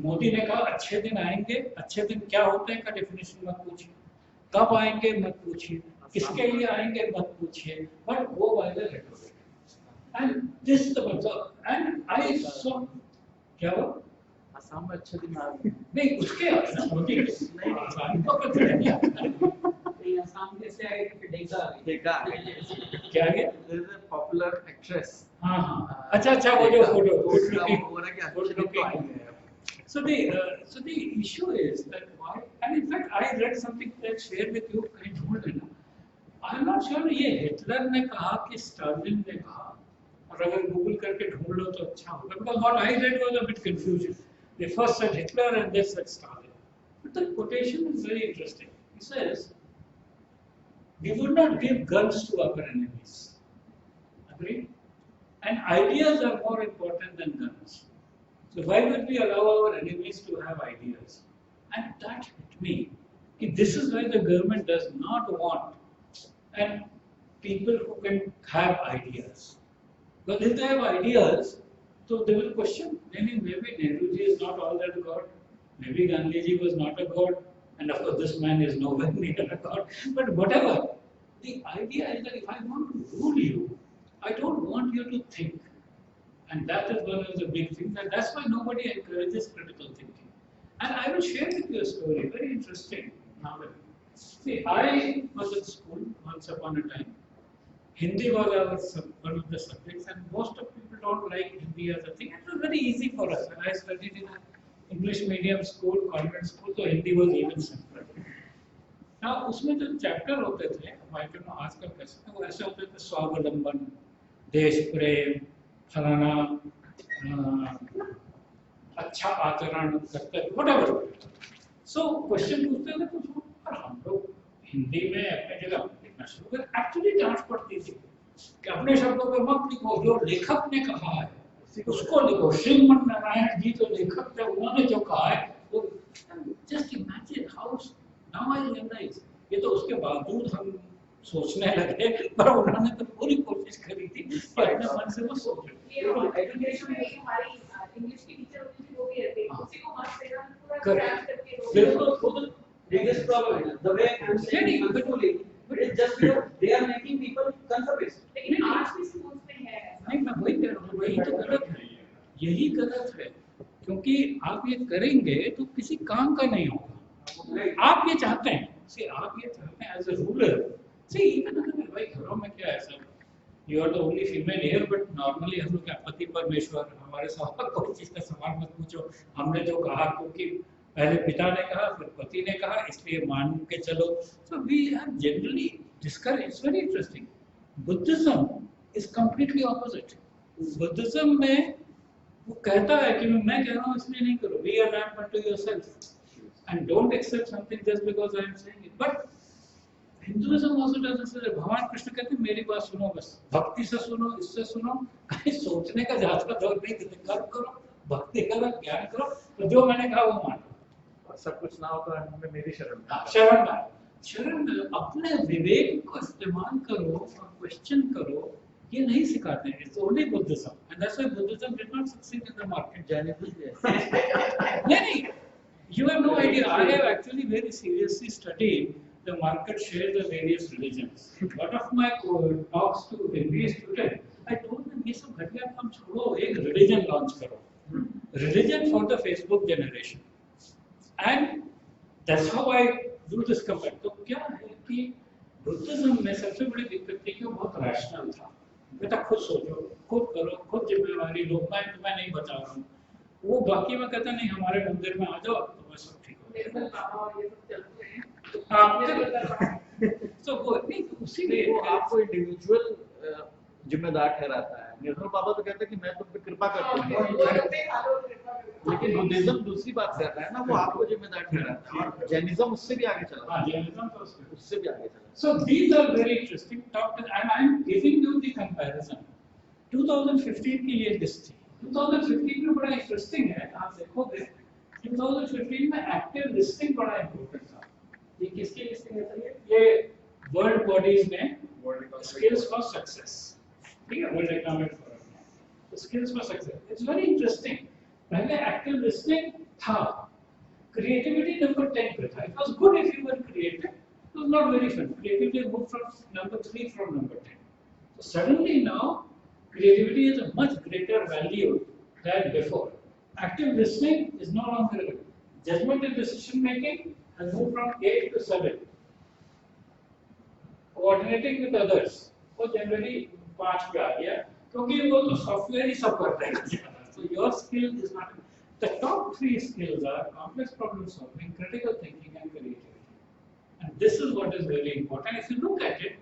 Modi ने कहा अच्छे दिन आएंगे, अच्छे दिन क्या होते हैं का डेफिनेशन मत पूछिए, कब आएंगे मत पूछिए, किसके लिए आएंगे मत पूछिए, but go by the rhetoric. And this is the मतलब. And I saw क्या हुआ? आसाम में अच्छे दिन आ रहे हैं. नहीं उसके ना मोदी नहीं आसाम तो कभी नहीं आता. आसाम के से आए कि देखा क्या है? there is a popular actress. हाँ हाँ अच्छा वो जो फोटो वो ना क्या अच्छे दिन तो आएंगे. So the issue is that why, and in fact I read something that share with you, कहीं ढूंढ लेना. I'm not sure ये हिटलर ने कहा कि स्टालिन ने कहा, और अगर गूगल करके ढूंढ लो तो अच्छा होगा. Because what I read was a bit confusion. They first said Hitler and they said Stalin. But the quotation is very interesting. He says, we would not give guns to our enemies. Agreed? And ideas are more important than guns. So why would we allow our enemies to have ideas? And that hit me. This is why the government does not want and people who can have ideas. But if they have ideas, so they will question, maybe Nehruji is not all that God, maybe Gandhiji was not a God, and of course this man is nowhere near a God, but whatever. The idea is that if I want to rule you, I don't want you to think. And that is one of the big things, and that's why nobody encourages critical thinking. And I will share with you a story, very interesting novel. See, I was in school once upon a time. Hindi was one of the subjects, and most of people don't like Hindi as a thing. It was very easy for us. When I studied in an English medium school, convent school, so Hindi was even simpler. Now, उसमें जो chapter होते थे, I don't know आजकल कैसे, वो ऐसे होते थे स्वावलंबन, देश प्रेम, फलाना, अच्छा आचरण, कर्तव्य, whatever. So क्वेश्चन पूछते थे तो हम लोग हिंदी में अपने जगह लिखना शुरू कर. एक्चुअली डांट पड़ती थी कि अपने शब्दों पर मत लिखो, जो लेखक ने कहा है उसको लिखो. श्रीमन नारायण जी जो लेखक थे उन्होंने जो कहा है वो. Just imagine how now I realise. ये तो उसके बावजूद हम सोचने लगे, पर उन्होंने तो पूरी कोशिश करी थी कि अपने मन से वो सोच रहे. एजुकेशन में हमारी इंग्लिश की टीचर होती थी, वो भी रहती है, उसी को मार्क्स देना पूरा Correct. क्लास करके बिल्कुल. Biggest problem is the way I'm saying beautifully, but it's just because they are making people conservative. लेकिन आज भी स्कूल्स में है. नहीं मैं वही कह रहा हूँ, वही तो गलत है, यही गलत है. क्योंकि आप ये करेंगे तो किसी काम का नहीं होगा. आप ये चाहते हैं, आप ये चाहते हैं एज ए रूलर. इवन अगर भाई घरों में क्या है sir, you are the only female here, but normally हम लोग क्या पति परमेश्वर, हमारे साथ कोई चीज का सवाल मत पूछो, हमने जो कहा क्योंकि पहले पिता ने कहा फिर पति ने कहा इसलिए मान के चलो. So we have generally discuss. It's very interesting. Buddhism is completely opposite. Buddhism में वो कहता है कि मैं कह रहा हूँ इसलिए नहीं करो. Be a man but to yourself and don't accept something just because I am saying it. But Hinduism also doesn't say. भगवान कृष्ण कहते हैं मेरी बात सुनो, बस भक्ति से सुनो, इससे सुनो, कहीं सोचने का ज्यादा दौर नहीं देते. कर्म करो भक्ति करो, ज्ञान करो, तो जो मैंने कहा वो मानो। और सब कुछ ना हो तो अंत में मेरी शरण में। हाँ, शरण में, शरण में अपने विवेक को इस्तेमाल करो और क्वेश्चन करो, ये नहीं सिखाते हैं। It's only Buddhism, and that's why Buddhism did not succeed in the market. नहीं, you have no idea. I have actually very seriously studied the market share of various religions. A lot of my talks to MBA students, I told them, ये सब घटिया काम छोड़ो, एक religion launch करो, religion for the Facebook generation, and that's how I do this comment. तो क्या है कि बुद्धिज्म में सबसे बड़ी दिक्कत थी कि वो बहुत रैशनल था। बेटा खुद सोचो, खुद करो, खुद जिम्मेवारी लो, मैं तुम्हें नहीं बता रहा हूँ। वो बाकी में कहता नहीं, हमारे मंदिर में आ जाओ तो मैं सब ठीक हो जाएगा। तो वो नहीं, उसी लिए वो आपको इंडिविजुअल जिम्मेदार ठहराता है। निर्मल बाबा तो कहते हैं कि मैं तुम पे कृपा कर दूंगा, लेकिन बुद्धिज्म दूसरी बात कर रहा है ना, वो आपको जिम्मेदार ठहराता है। और जैनिज्म उससे भी आगे चला, जैनिज्म तो उससे भी आगे चला। So these are very interesting talk, and I am giving you the comparison. 2015 की ये लिस्ट थी। 2015 में बड़ा इंटरेस्टिंग है, आप देखोगे 2015 में एक्टिव लिस्टिंग बड़ा इम्पोर्टेंट था। ये किसकी लिस्टिंग है सर? ये वर्ल्ड बॉडीज में स्किल्स फॉर सक्सेस, ठीक है, world economic forum, skills for success. It's very interesting. पहले एक्टिव लिस्टिंग था, क्रिएटिविटी नंबर 10 पे था। It was good if you were creative, it was not very fun. Creativity moved from number 3 from number 10. So suddenly now creativity has a much greater value than before. Active listening is no longer good. Judgment and decision making has moved from 8 to 7. Coordinating with others, वो generally 5 पे आ गया, क्योंकि वो तो software ही सब करता है। So your skill is not. The top 3 skills are complex problem solving, critical thinking, and creativity. And this is what is very important. If you look at it,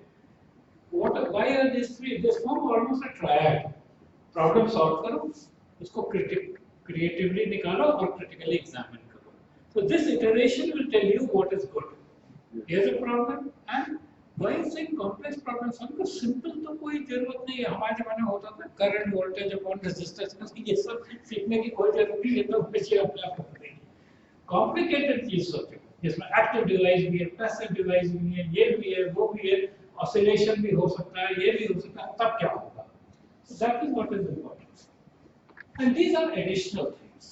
why are these 3? They form almost a triad. Problem solve करो, उसको creatively निकालो और critically examine करो. So this iteration will tell you what is good. Here's a problem, and why is it complex problem solving? Simple तो कोई जरूरत नहीं है। हमारे जमाने में होता था current voltage upon resistance, ये सब सीखने की कोई जरूरत नहीं है, तो बच्चे अपने आप कर देंगे। Complicated चीज सोचो, जिसमें एक्टिव डिवाइस भी है, पैसिव डिवाइस भी है, ये भी है, वो भी है, ऑसिलेशन भी हो सकता है, ये भी हो सकता है, तब क्या होगा? So that is what is important. And these are additional things.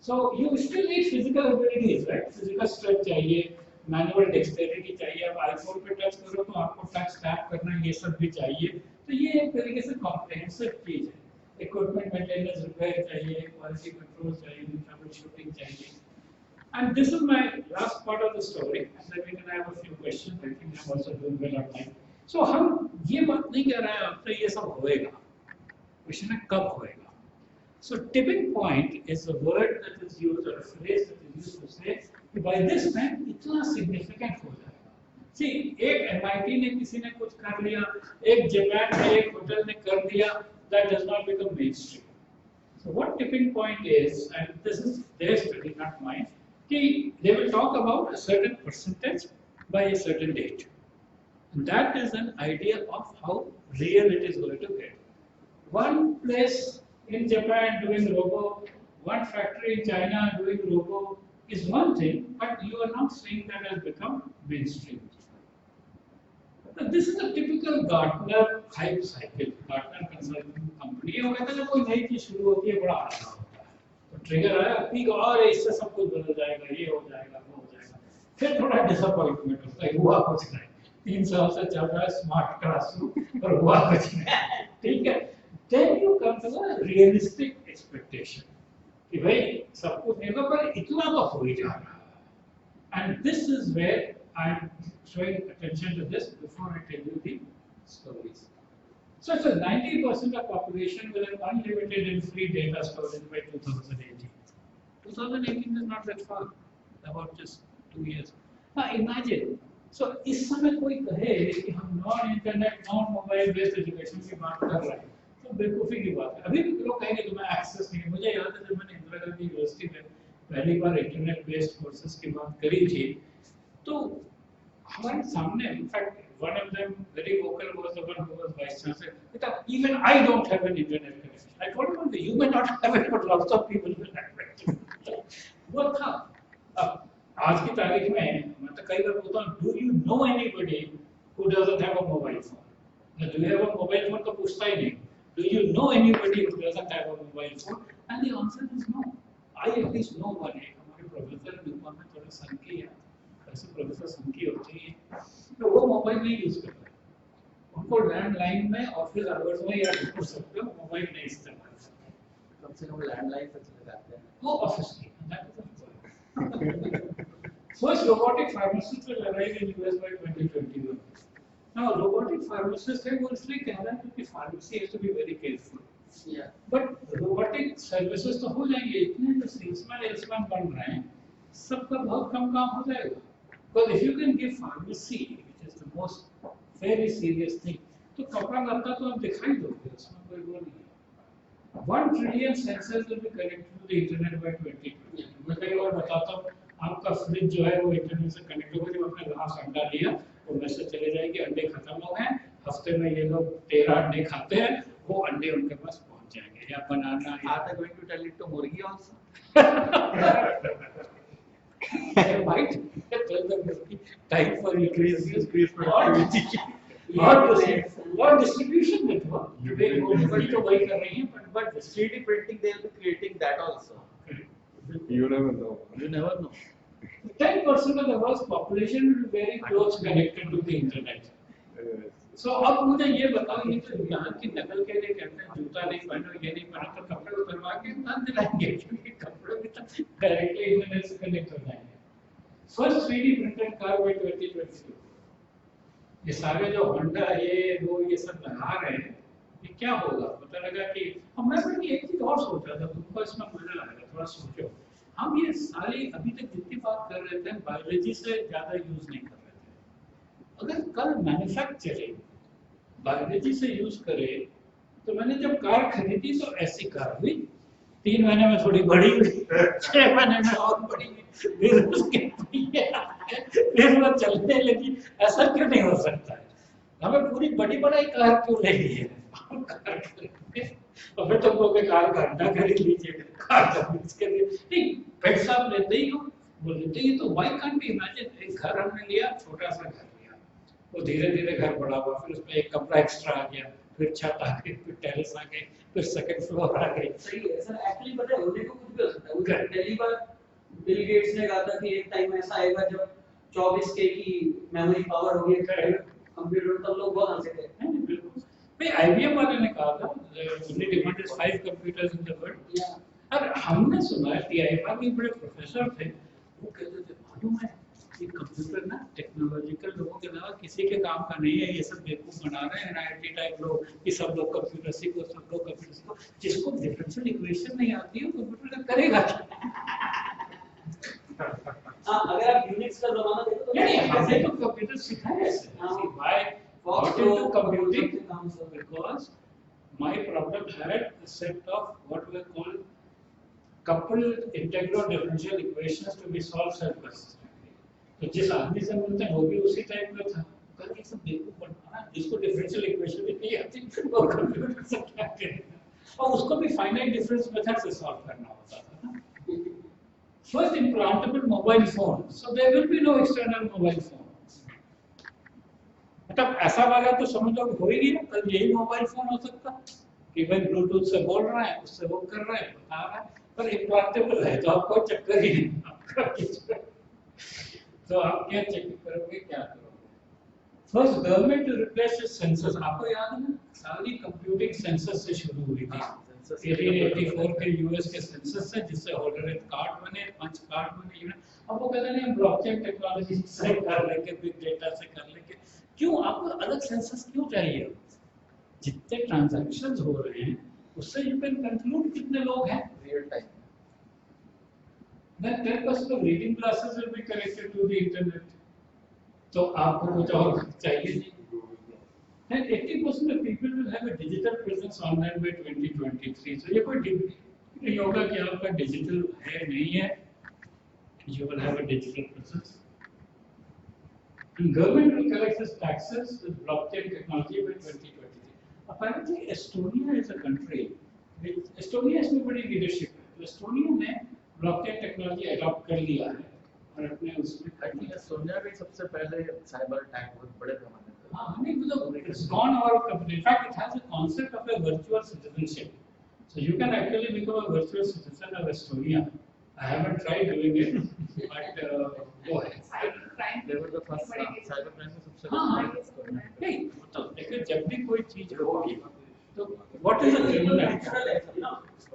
So you still need physical abilities, right? Physical strength चाहिए, manual dexterity चाहिए। अब iPhone पे टच करो तो आपको टच टैप करना, ये सब भी चाहिए। तो ये एक तरीके से comprehensive चीज है। Equipment maintenance, repair चाहिए, quality control चाहिए, troubleshooting चाहिए। And this is my last part of the story, and then we can have a few questions. I think I'm also doing well on time. So हम ये बात नहीं कह रहे हैं अब तो ये सब होएगा, क्वेश्चन है कब होएगा। So tipping point is a word that is used or a phrase that is used to say कि by this time इतना significant हो जाएगा। See, एक MIT ने किसी ने कुछ कर लिया, एक जापान में एक होटल ने कर दिया, that does not become mainstream. So what tipping point is, and this is their study, not mine. They will talk about a certain percentage by a certain date. And that is an idea of how real it is going to get. One place in Japan doing robo, one factory in China doing robo is one thing, but you are not saying that has become mainstream. So this is a typical Gartner hype cycle. Gartner consulting company, वो कहते हैं जब कोई नई चीज शुरू होती है बड़ा आनंद होता है। ट्रिगर आया, पीक और इससे सब कुछ बदल जाएगा, ये हो जाएगा, वो हो जाएगा। फिर थोड़ा डिसअपॉइंटमेंट होता है, हुआ कुछ नहीं। 3 साल से चल रहा है स्मार्ट क्लासरूम और हुआ कुछ नहीं, ठीक है। Then you come to the realistic expectation कि भाई सब कुछ नहीं होगा, पर इतना तो हो ही जा रहा है। And this is where I am showing attention to this before I tell you the stories. So it's a 90% of population will have unlimited and free data storage by 2018. 2018 is not that far, about just 2 years. Now imagine, so इस समय कोई कहे कि हम non internet, non mobile based education की बात कर रहे हैं, तो बेवकूफ़ी की बात है। अभी भी लोग कहेंगे तुम्हें एक्सेस नहीं है। मुझे याद है जब मैंने इंदिरा गांधी यूनिवर्सिटी में पहली बार इंटरनेट बेस्ड कोर्सेज की बात करी थी, तो हमारे सामने in fact one of them very vocal was the one who was vice chancellor. Because even I don't have an internet connection. I told him, you may not have it, but lots of people will have it. वो था. अब आज की तारीख में मैं तो कई बार बोलता हूँ, do you know anybody who doesn't have a mobile phone? Do you have a mobile phone? तो पूछता ही नहीं. Do you know anybody who doesn't have a mobile phone? And the answer is no. I at least know one. हमारे professor Newcom में थोड़ा संकी है. ऐसे professor संकी होते हैं. तो वो मोबाइल नहीं यूज करते. उनको लैंडलाइन में ऑफिस आवर्स में या कर सकते हो, मोबाइल नहीं इस्तेमाल करते. कम से कम लैंडलाइन से चले जाते हैं. वो ऑफिस की. First robotic pharmacists will arrive in US by 2021. Now robotic pharmacists है वो इसलिए कह रहा है क्योंकि pharmacy has to be very careful. Yeah. But robotic services तो हो जाएंगे. इतने जो salesman बन रहे हैं, सबका बहुत कम काम हो जाएगा. Because if you can give pharmacy, which is the most very serious thing, तो कपड़ा लगता तो आप दिखाई दोगे, उसमें कोई वो नहीं है. 1 trillion sensors will be connected to the internet by 2020. मैं कई बार बताता हूँ, आपका फ्रिज जो है वो इंटरनेट से कनेक्ट होगा. जब आपने घास अंडा लिया, वो मैसेज चले जाएंगे अंडे खत्म हो गए, हफ्ते में ये लोग 13 अंडे खाते हैं, वो अंडे उनके पास पहुंच जाएंगे. या बनाना या Are they going to tell it to मुर्गी also? Right? Tell them time for increase productivity. और distribution network. वे मुर्गी तो वही कर रही हैं, but 3D printing they will be creating that also. You never know. You never know. 10% of the world's population will be very close connected to the internet. So अब मुझे ये बताओ, ये तो ज्ञान की नकल के लिए कहते हैं जूता नहीं पहनो, ये नहीं पहनो, तो कपड़े उतरवा के दान दिलाएंगे, क्योंकि कपड़े भी तो डायरेक्टली इंटरनेट से कनेक्ट हो जाएंगे. First 3D printed car by 2022. ये सारे जो होंडा ये सब लगा रहे हैं, ये क्या होगा? पता लगा कि मैं भी एक चीज और सोच रहा था, तुमको इसमें मजा आएगा, थोड़ा सोचो. हम ये सारी अभी तक जितनी बात कर रहे थे बायोलॉजी से ज्यादा यूज नहीं कर रहे थे. अगर कल मैन्युफैक्चरिंग बायोलॉजी से यूज करे, तो मैंने जब कार खरीदी तो ऐसी कार हुई, 3 महीने में थोड़ी बड़ी हुई, 6 महीने में और बड़ी हुई, फिर वो चलने लगी. ऐसा क्यों नहीं हो सकता है? हमें पूरी बड़ी बड़ी कार क्यों लेनी है? और फिर तुम लोग कार का अंडा खरीद लीजिए, कार का मिक्स कर लीजिए. नहीं, पेट साहब लेते ही हो, वो लेते ही. तो व्हाई कांट बी इमेजिन, एक घर हमने लिया, छोटा सा घर लिया, वो धीरे धीरे घर बड़ा हुआ, फिर उसमें एक कमरा एक्स्ट्रा आ गया, फिर छत आ गई, फिर टेरेस आ गई, फिर सेकंड फ्लोर आ गई. सही है सर. एक्चुअली पता है, होने को कुछ भी हो सकता है. वो पहली बार बिल गेट्स ने कहा था कि एक टाइम ऐसा आएगा जब 24K की मेमोरी पावर होगी कंप्यूटर, तब लोग बहुत हंसे थे. भाई IBM वाले ने कहा था only demand is 5 computers in the world. और हमने सुना है TIFR में बड़े प्रोफेसर थे, वो कहते थे मालूम है ये कंप्यूटर ना टेक्नोलॉजिकल लोगों के अलावा किसी के काम का नहीं है. ये सब बेवकूफ बना रहे हैं NIT टाइप लोग कि सब लोग कंप्यूटर सीखो, सब लोग कंप्यूटर सीखो. जिसको डिफरेंशियल इक्वेशन नहीं आती है कंप्यूटर का करेगा. अगर आप यूनिक्स का जमाना देखो तो नहीं, हमने तो कंप्यूटर सिखाया है. Why got into computing? Because my problem had a set of what we call coupled integral differential equations to be solved self-consistently. तो जिस आदमी से मिलते हैं वो भी उसी टाइप का था. कल ये सब बेवकूफ बनना, जिसको डिफरेंशियल इक्वेशन भी नहीं आती वो कंप्यूटर से क्या करेगा? और उसको भी फाइनाइट डिफरेंस मेथड से सॉल्व करना होता था ना. First implantable mobile phone, so there will be no external mobile phone. मतलब ऐसा लगा तो समझ लो हो ही गया, तो यही मोबाइल फोन हो सकता कि भाई ब्लूटूथ से बोल रहा है, उससे वो कर रहा है, बता रहा है, पर इम्प्लांटेबल है तो आपको चक्कर ही नहीं. तो आप क्या चेक करोगे, क्या करोगे? First government to replace census. आपको याद है ना, सारी कंप्यूटिंग सेंसस से शुरू हुई थी. 1884 के यूएस के सेंसस से, जिससे होल्डर कार्ड बने, पंच कार्ड बने. अब वो कहते हैं ब्लॉकचेन टेक्नोलॉजी से कर लेंगे, बिग डेटा से कर लेंगे. क्यों आपको अलग सेंसस क्यों चाहिए? जितने ट्रांजैक्शंस हो रहे हैं उससे यू कैन कंक्लूड कितने लोग हैं real time. Then 10% of reading classes will be connected to the internet. तो आपको कुछ और चाहिए नहीं. Then 80% of people will have a digital presence online by 2023. So ये कोई नहीं होगा कि आपका डिजिटल है नहीं है. You will have a digital presence. And government will collect its taxes with blockchain technology by 2023. Apparently, Estonia is a country which Estonia इसमें बड़ी leadership है. तो एस्टोनिया ने blockchain technology adopt कर लिया है और अपने उसमें कर लिया. सोनिया का सबसे पहले साइबर अटैक बहुत बड़े पैमाने पर. हाँ, नहीं मतलब it's gone out of company. In fact, it has a concept of a virtual citizenship. So you can actually become a virtual citizen of Estonia. I haven't tried doing it, but go ahead. They were the first cyber crime में सबसे हाँ, नहीं मतलब देखिए जब भी कोई चीज होगी तो what is a criminal?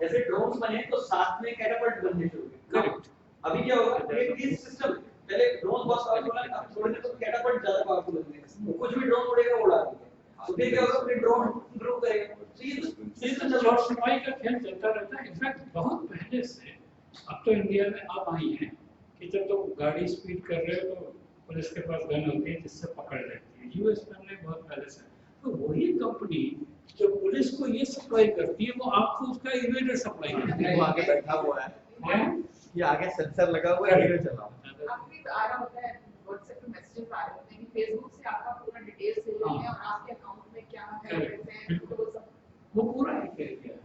जैसे ड्रोन्स बने तो साथ में कैटापल्ट बनने शुरू हुए. Correct. अभी क्या होगा ये सिस्टम पहले ड्रोन बहुत पावरफुल है, अब थोड़े दिन तो कैटापल्ट ज्यादा पावरफुल हो गए. कुछ भी ड्रोन उड़ेगा उड़ा देगा. तो फिर क्या होगा, फिर ड्रोन ग्रो करेगा. तो ये तो शॉर्ट सफाई का खेल चलता रहता है. इनफैक्ट बहुत पहले से अब तो इंडिया में अब आई है कि जब तो गाड़ी स्पीड कर रहे हो तो पुलिस के पास गन होती है जिससे पकड़ लेती है. यूएस में हमने बहुत पहले से. तो वही कंपनी जो पुलिस को ये सप्लाई करती है वो आपको उसका इवेडर सप्लाई करती है. वो आगे बैठा हुआ है, हैं? ये आगे सेंसर लगा हुआ है, ये चला. आपके आ रहा होता है व्हाट्सएप पे मैसेजेस आ रहे होते हैं कि फेसबुक से आपका पूरा डिटेल्स ले लेते हैं और आपके अकाउंट में क्या है कैसे है तो वो सब वो पूरा है क्या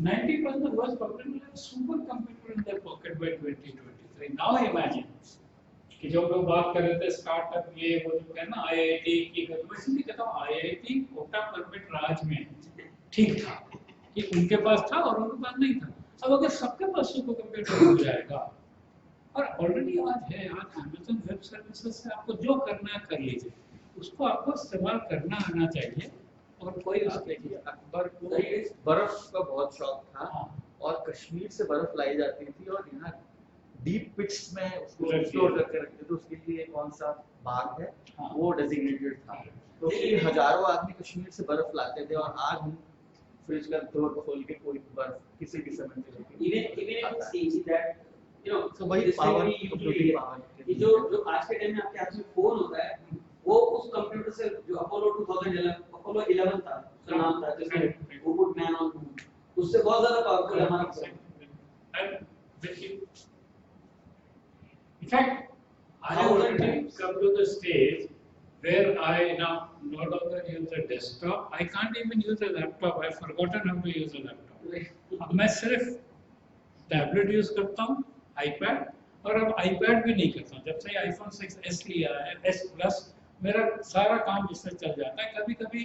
90% of world's population will have supercomputer in their pocket by 2023. Now imagine कि जो लोग बात कर रहे थे स्टार्टअप ये वो जो है ना आईआईटी की वैसे नहीं कहता हूँ आईआईटी कोटा परमिट राज में ठीक था कि उनके पास था और उनके पास नहीं था. अब अगर सबके पास सुपर कंप्यूटर हो जाएगा और ऑलरेडी आज है, आज अमेज़न वेब सर्विसेज से आपको जो करना है कर लीजिए, उसको आपको इस्तेमाल करना आना चाहिए. और कोई उसके लिए अकबर को बर्फ का बहुत शौक था और कश्मीर से बर्फ लाई जाती थी और यहाँ डीप पिट्स में उसको स्टोर करके रखते थे. उसके लिए कौन सा बाग है वो डेजिग्नेटेड था. तो फिर हजारों आदमी कश्मीर से बर्फ लाते थे और आज हम फ्रिज का डोर खोल के कोई बर्फ किसी भी समय में लेके even see that so वही पावर ये जो आज के टाइम में आपके हाथ में फोन होता है वो उस कंप्यूटर से जो अपोलो 11 था उसका नाम था जिसमें वो पुट मैन ऑन मून उससे बहुत ज्यादा पावरफुल है हमारा phone. In fact, I have already come to the stage where I now no longer use a desktop. I can't even use a laptop. I've forgotten how to use a laptop. अब मैं सिर्फ tablet use करता हूँ, iPad, और अब iPad भी नहीं करता हूँ. जब से iPhone 6s लिया है, S Plus, मेरा सारा काम इससे चल जाता है. कभी कभी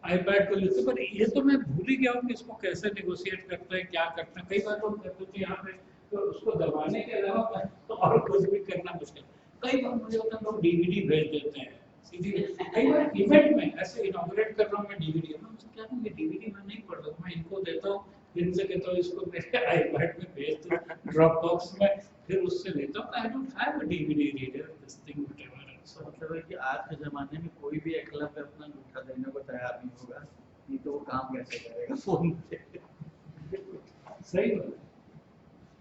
iPad को यूज पर ये तो मैं भूल ही गया हूँ कि इसको कैसे नेगोशिएट करते हैं, क्या करते हैं. कई बार तो कहते थे यहाँ पे तो उसको दबाने के अलावा तो और कुछ भी करना मुश्किल. कई बार मुझे होता है लोग डीवीडी भेज देते हैं सीधी. कई बार इवेंट में ऐसे इनॉग्रेट कर रहा हूँ मैं डीवीडी में, उनसे क्या कहूँ ये डीवीडी मैं नहीं पढ़ रहा हूँ, मैं इनको देता हूँ, इनसे कहता हूँ इसको मेरे आईपैड में भेज दो, ड्रॉप बॉक्स में, फिर उससे लेता हूँ. I don't have a DVD reader this thing whatever. तो मतलब है कि आज के जमाने में कोई भी एकलव्य अपना अंगूठा देने को तैयार नहीं होगा, नहीं तो वो काम कैसे करेगा फोन पे. सही बात.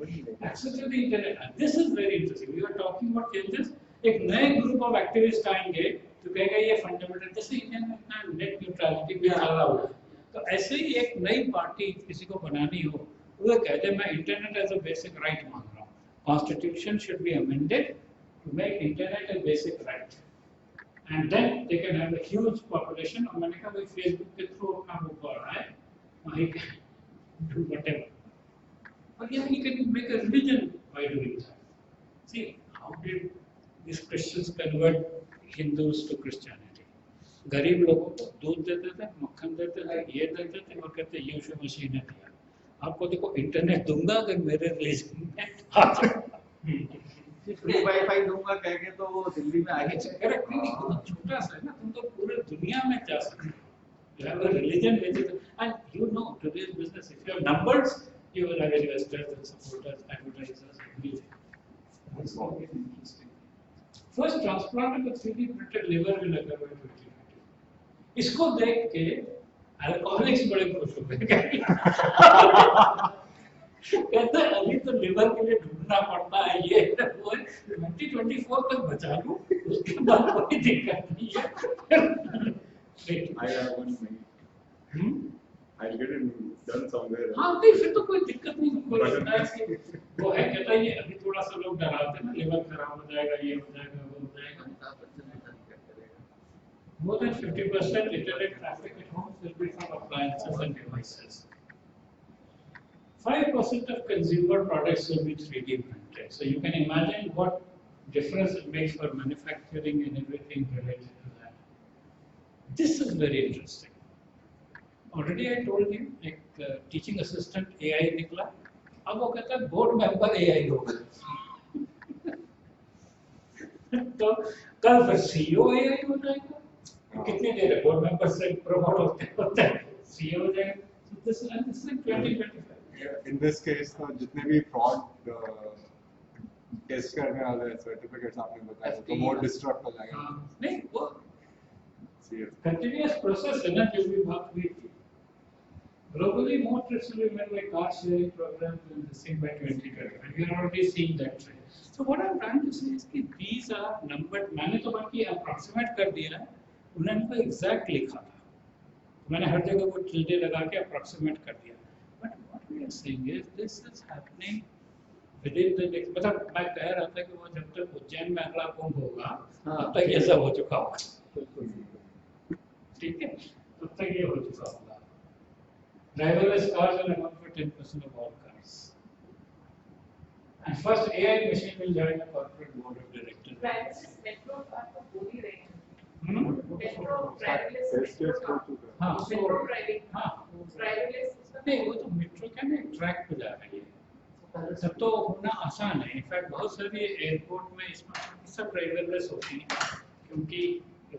Access to the internet. This is very interesting. We are talking about changes. एक नए ग्रुप ऑफ एक्टिविस्ट आएंगे तो कहेगा ये फंडामेंटल, जैसे इंडिया में अपना नेट न्यूट्रलिटी भी चला हुआ है, तो ऐसे ही एक नई पार्टी किसी को बनानी हो वो कहते हैं मैं internet as a basic right मांग रहा हूँ. Constitution should be amended to make internet a basic right, and then they can have a huge population. और मैंने कहा भाई फेसबुक के थ्रू अपना वो कर रहा है, I can do whatever. But yeah, you can make a religion by doing that. See, how did these Christians convert Hindus to Christianity? गरीब लोगों को दूध देते थे, मक्खन देते थे, ये देते थे और कहते यीशु मसीह ने दिया. आपको देखो इंटरनेट दूंगा अगर मेरे रिलीजन में आ जाओ. फ्री वाईफाई दूंगा कह के तो वो दिल्ली में आगे करेक्ट नहीं, बहुत छोटा सा है ना, तुम तो पूरे दुनिया में जा सकते हो. You have a religion which is, and you know today's business, if you have numbers, you will have investors and supporters, advertisers, everything. That's all very interesting. First transplant of 3D printed liver will occur by 2020. इसको देख के alcoholics बड़े खुश हो गए. कहते हैं अभी तो लिवर के लिए ढूंढना पड़ता है, ये वो 2024 तक बचा लूं, उसके बाद कोई दिक्कत नहीं है. I have one minute. I'll get it done somewhere. हाँ नहीं फिर तो कोई दिक्कत नहीं. कोई लगता है कि वो है कहता है ये अभी थोड़ा सा लोग डराते हैं ना लिवर खराब हो जाएगा, ये हो जाएगा, वो हो जाएगा. More than 50% internet traffic at homes will be from appliances and devices. 5% of consumer products will be 3D printed. So you can imagine what difference it makes for manufacturing and everything related to that. This is very interesting. Already I told you, like teaching assistant AI निकला, अब वो कहता है board member AI होगा. तो कल फिर CEO AI हो जाएगा. कितनी देर है board member से promote होते हैं CEO हो जाएगा. So this is like 2025. In this case, जितने भी fraud टेस्ट करने वाले सर्टिफिकेट्स आपने बताया तो more disrupt हो जाएगा. नहीं वो continuous process है ना जो भी बात हुई थी. Globally, more trips will be made by car sharing programs and this thing by 2025. We are already seeing that trend. So what I'm trying to say is that these are numbered. मैंने तो बाकी approximate कर दिया है. उन्होंने तो exact लिखा था. मैंने हर जगह वो tilde लगा के approximate कर दिया. But what we are saying is this is happening within the next. मतलब मैं कह रहा था कि वो जब तक उज्जैन में अगला कुंभ होगा, तब तक ये सब हो चुका होगा. ठीक है? तब तक ये हो चुका होगा. Driverless cars will account for 10% of all cars. And first AI machine will join the corporate board of directors. Driverless metro car तो बोल ही रहे हैं. Metro driverless test metro car. हाँ, Metro driving. हाँ, Driverless उसका नहीं वो तो मेट्रो क्या ना ट्रैक पे जा रही है. सब तो होना आसान है. इनफैक्ट बहुत सारी एयरपोर्ट में इसमें सब ड्राइवरलेस होती हैं क्योंकि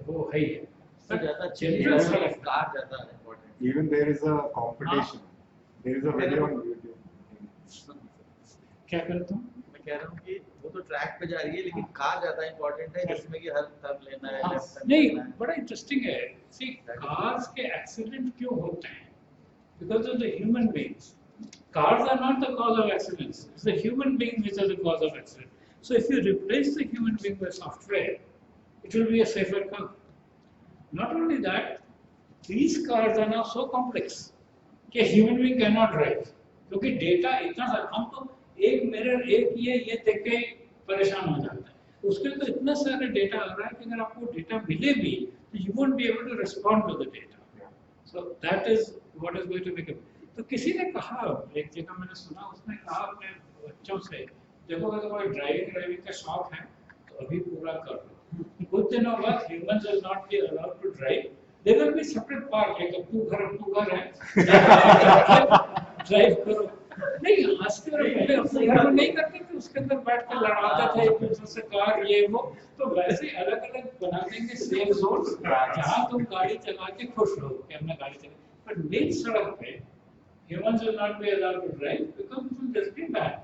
वो है ही है. ज़्यादा जनरल सड़क कार ज़्यादा important. Even there is a competition. There is a video on YouTube. क्या करता हूँ? मैं कह रहा हूँ कि वो तो ट्रैक पे जा रही है लेकिन कार ज़्यादा इम्पोर्टेंट है जिसमें कि हर टर्न लेना है. हाँ, left turn नहीं लेना है. बड़ा इंटरेस्टिंग है. See, cars के एक्सीडेंट क्यों होते हैं? Because of the human beings. Cars are not the cause of accidents. It's the human beings which are the cause of accident. So if you replace the human being with software, it will be a safer car. Not only that, these cars are now so complex कि human being cannot drive. क्योंकि data इतना सारा, हम तो एक mirror एक ये देख के परेशान हो जाते हैं. उसके तो इतना सारा डेटा आ रहा है कि अगर आपको डेटा मिले भी तो you won't be able to respond to the data. So that is what is going to become. तो किसी ने कहा, एक जगह मैंने सुना, उसने कहा अपने बच्चों से, देखो अगर तुम्हारे ड्राइविंग का शौक है तो अभी पूरा कर लो. कुछ दिनों बाद humans will not be allowed to drive. There will be separate park, like तू घर है, ड्राइव करो. नहीं आज के पहले अपने घर में नहीं करते थे, उसके अंदर बैठ कर लड़ाते थे एक दूसरे से कार ये वो. तो वैसे अलग अलग बना देंगे सेफ जोन जहाँ तुम गाड़ी चला के खुश रहो कि हमने गाड़ी चलाई. पर मेन सड़क पे humans will not be allowed to drive because it will just be bad.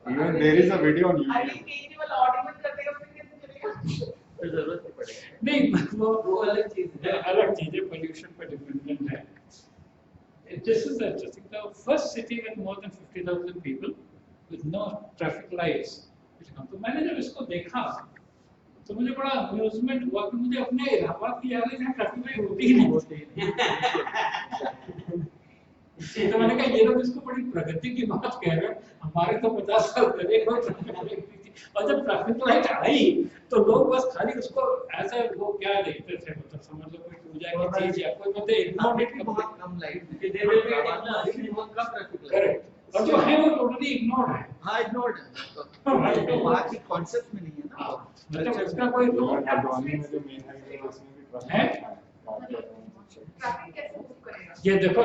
Even there is a video on अभी YouTube. केजरीवाल ऑडिबल कर देगा फिर कैसे चलेगा? तो जरूरत नहीं पड़ेगी. नहीं वो अलग चीज है. अलग चीज है, पोल्यूशन पर डिपेंडेंट है. This is interesting. The first city with more than 50,000 people with no traffic lights. तो मैंने जब इसको देखा तो मुझे बड़ा अम्यूजमेंट हुआ कि मुझे अपने इलाहाबाद की याद है जहाँ ट्रैफिक लाइट होती ही नहीं. तो मैंने कहा ये लोग इसको बड़ी प्रगति की बात कह रहे हैं. हमारे तो 50 साल पहले कोई ट्रैफिक लाइट थी और जब ट्रैफिक लाइट आई तो लोग बस खाली उसको ऐसा वो क्या देखते थे, मतलब समझ लो कोई पूजा की चीज या कोई मतलब इग्नोर इट. बहुत कम लाइट. दे विल बी बहुत कम ट्रैफिक लाइट. करेक्ट. और जो है वो टोटली इग्नोर है. हाँ इग्नोर्ड है. तो वहाँ की कॉन्सेप्ट में नहीं है ना. मतलब उसका कोई Even Advani में जो main highway है उसमें भी traffic है? ट्रैफिक कैसे मूव करेगा? ये देखो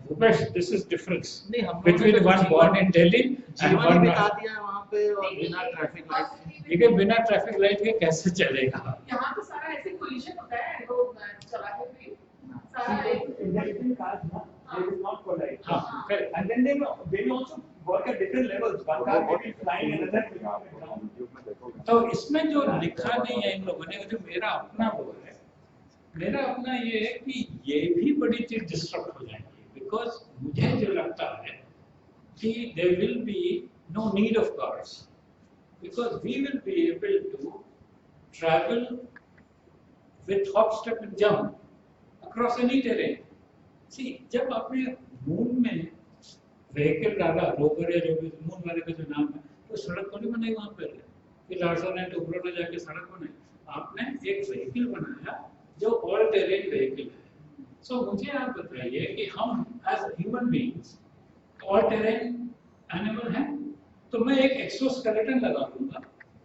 भूपेश, दिस इज डिफरेंस नहीं हम between one born in Delhi and जीवन one बिता दिया वहाँ पे और बिना ट्रैफिक लाइट. ठीक है, बिना ट्रैफिक लाइट के कैसे चलेगा? यहाँ तो सारा ऐसे कोलिशन होता है लोग चला के भी सारा Intelligent cars, no? There is not polite. हाँ, correct. And then they will also work at different levels. One car may be flying and another will not be down. YouTube में देखोगे. तो इसमें जो लिखा नहीं है इन लोगों ने, जो मेरा अपना वो है, मेरा अपना ये है कि ये भी बड़ी चीज डिस्टर्ब हो जाएगी. बिकॉज मुझे जो लगता है कि there will be no need of cars because we will be able to travel with hop step and jump across any terrain. See जब आपने मून में व्हीकल डाला, रोवर या जो भी मून वाले का जो नाम है, तो सड़क को नहीं बनाई वहाँ पर कि लार्सन एंड टुब्रो ने जाके सड़क बनाई. आपने एक व्हीकल बनाया जो ऑल टेरेन व्हीकल है। सो मुझे आप बताइए कि हम as human beings all terrain animal हैं, तो मैं एक एक्सोस्केलेटन लगा दूंगा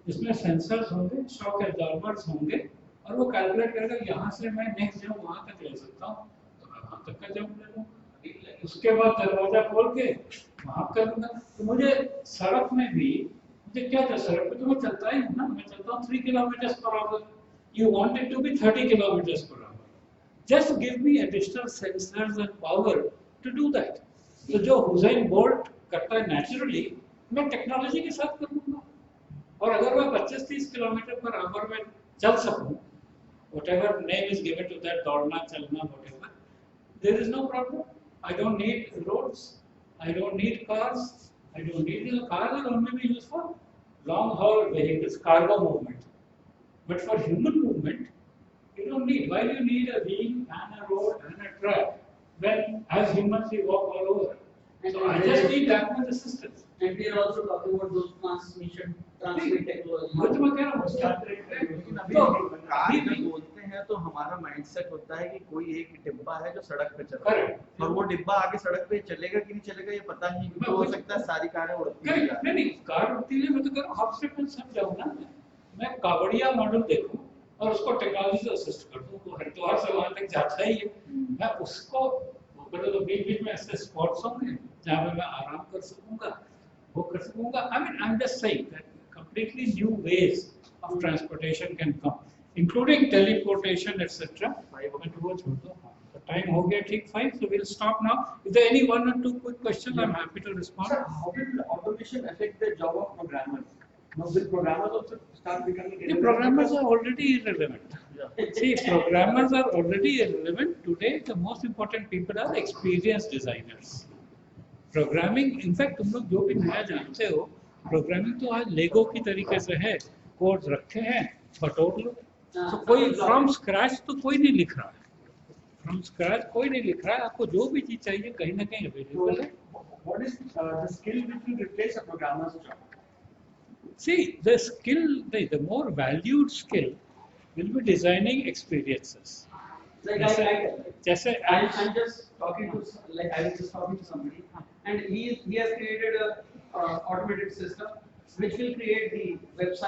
जिसमें सेंसर्स होंगे, शॉक एब्जॉर्बर्स होंगे, और वो कैलकुलेट करेगा यहाँ से मैं नेक्स्ट जाऊँ वहाँ तक ले सकता हूँ, तो मैं वहाँ तक का जंप ले लूँगा। उसके बाद दरवाजा खोल के वहाँ कर लूँगा। तो मुझे सड़क में भी मुझे क्या था, सड़क पे तो मैं चलता ही हूँ ना, मैं चलता हूँ 3 kilometre per hour, you want it to be 30 kilometre per hour, just give me additional sensors and power to do that. तो जो हुसैन बोल्ट करता है नेचुरली, मैं टेक्नोलॉजी के साथ करूँगा। और अगर मैं 25-30 किलोमीटर पर आवर में चल सकूं, whatever name is given to that, दौड़ना, चलना, whatever, there is no problem. I don't need roads, I don't need cars, I don't need cars are only be used for long haul vehicles, cargo movement. But for human movement, you don't need. Why do you need a wheel and a road and a track when as humans we walk all over? So I just need that much assistance. And we are also talking about those transmit technology. वो तो मैं कह रहा हूँ, लेकिन अभी तो car अभी जब भी बोलते हैं तो हमारा माइंडसेट होता है कि कोई एक डिब्बा है जो सड़क पे चल रहा Correct. है, और वो डिब्बा आगे सड़क पे चलेगा कि नहीं चलेगा ये पता नहीं, क्योंकि हो सकता है सारी कारें उड़ती हुई जा रही नहीं, कार उड़ती है, मैं तो कह रहा हूँ हाफ से कुछ समझ जाऊँ ना, मैं कावड़िया मॉडल देखूँ और उसको टेक्नोलॉजी से असिस्ट कर दूँ, वो हरिद्वार से वहाँ तक जाता ही है, मैं उसको तो बीच में ऐसे स्पॉट्स होंगे जहाँ पे मैं आराम कर सकूँगा, वो कर सकूँगा। I mean, I'm just saying that completely new ways of transportation can come, including teleportation, etc. But वो छोड़ दो, the time हो गया ठीक 5, so we'll stop now. Is there any one or two quick questions? I'm happy to respond. Sir, how will automation affect the job of programmers? Now, will programmers also start becoming The programmers are already irrelevant. See, programmers are already irrelevant. Today, the most important people are experienced designers. Programming, in fact, तुम लोग जो भी नया जानते हो, programming तो आज लेगो की तरीके से है, कोड रखे हैं, बटोर लो। तो कोई from scratch तो कोई नहीं लिख रहा है, from scratch कोई नहीं लिख रहा है, आपको जो भी चीज चाहिए कहीं ना कहीं available है। What is the skill which will replace a programmer's job? See, the skill, the more valued skill will be designing experiences. Like जैसे I'm just talking to, like I was just talking to somebody, and he has created a automated system which will create the website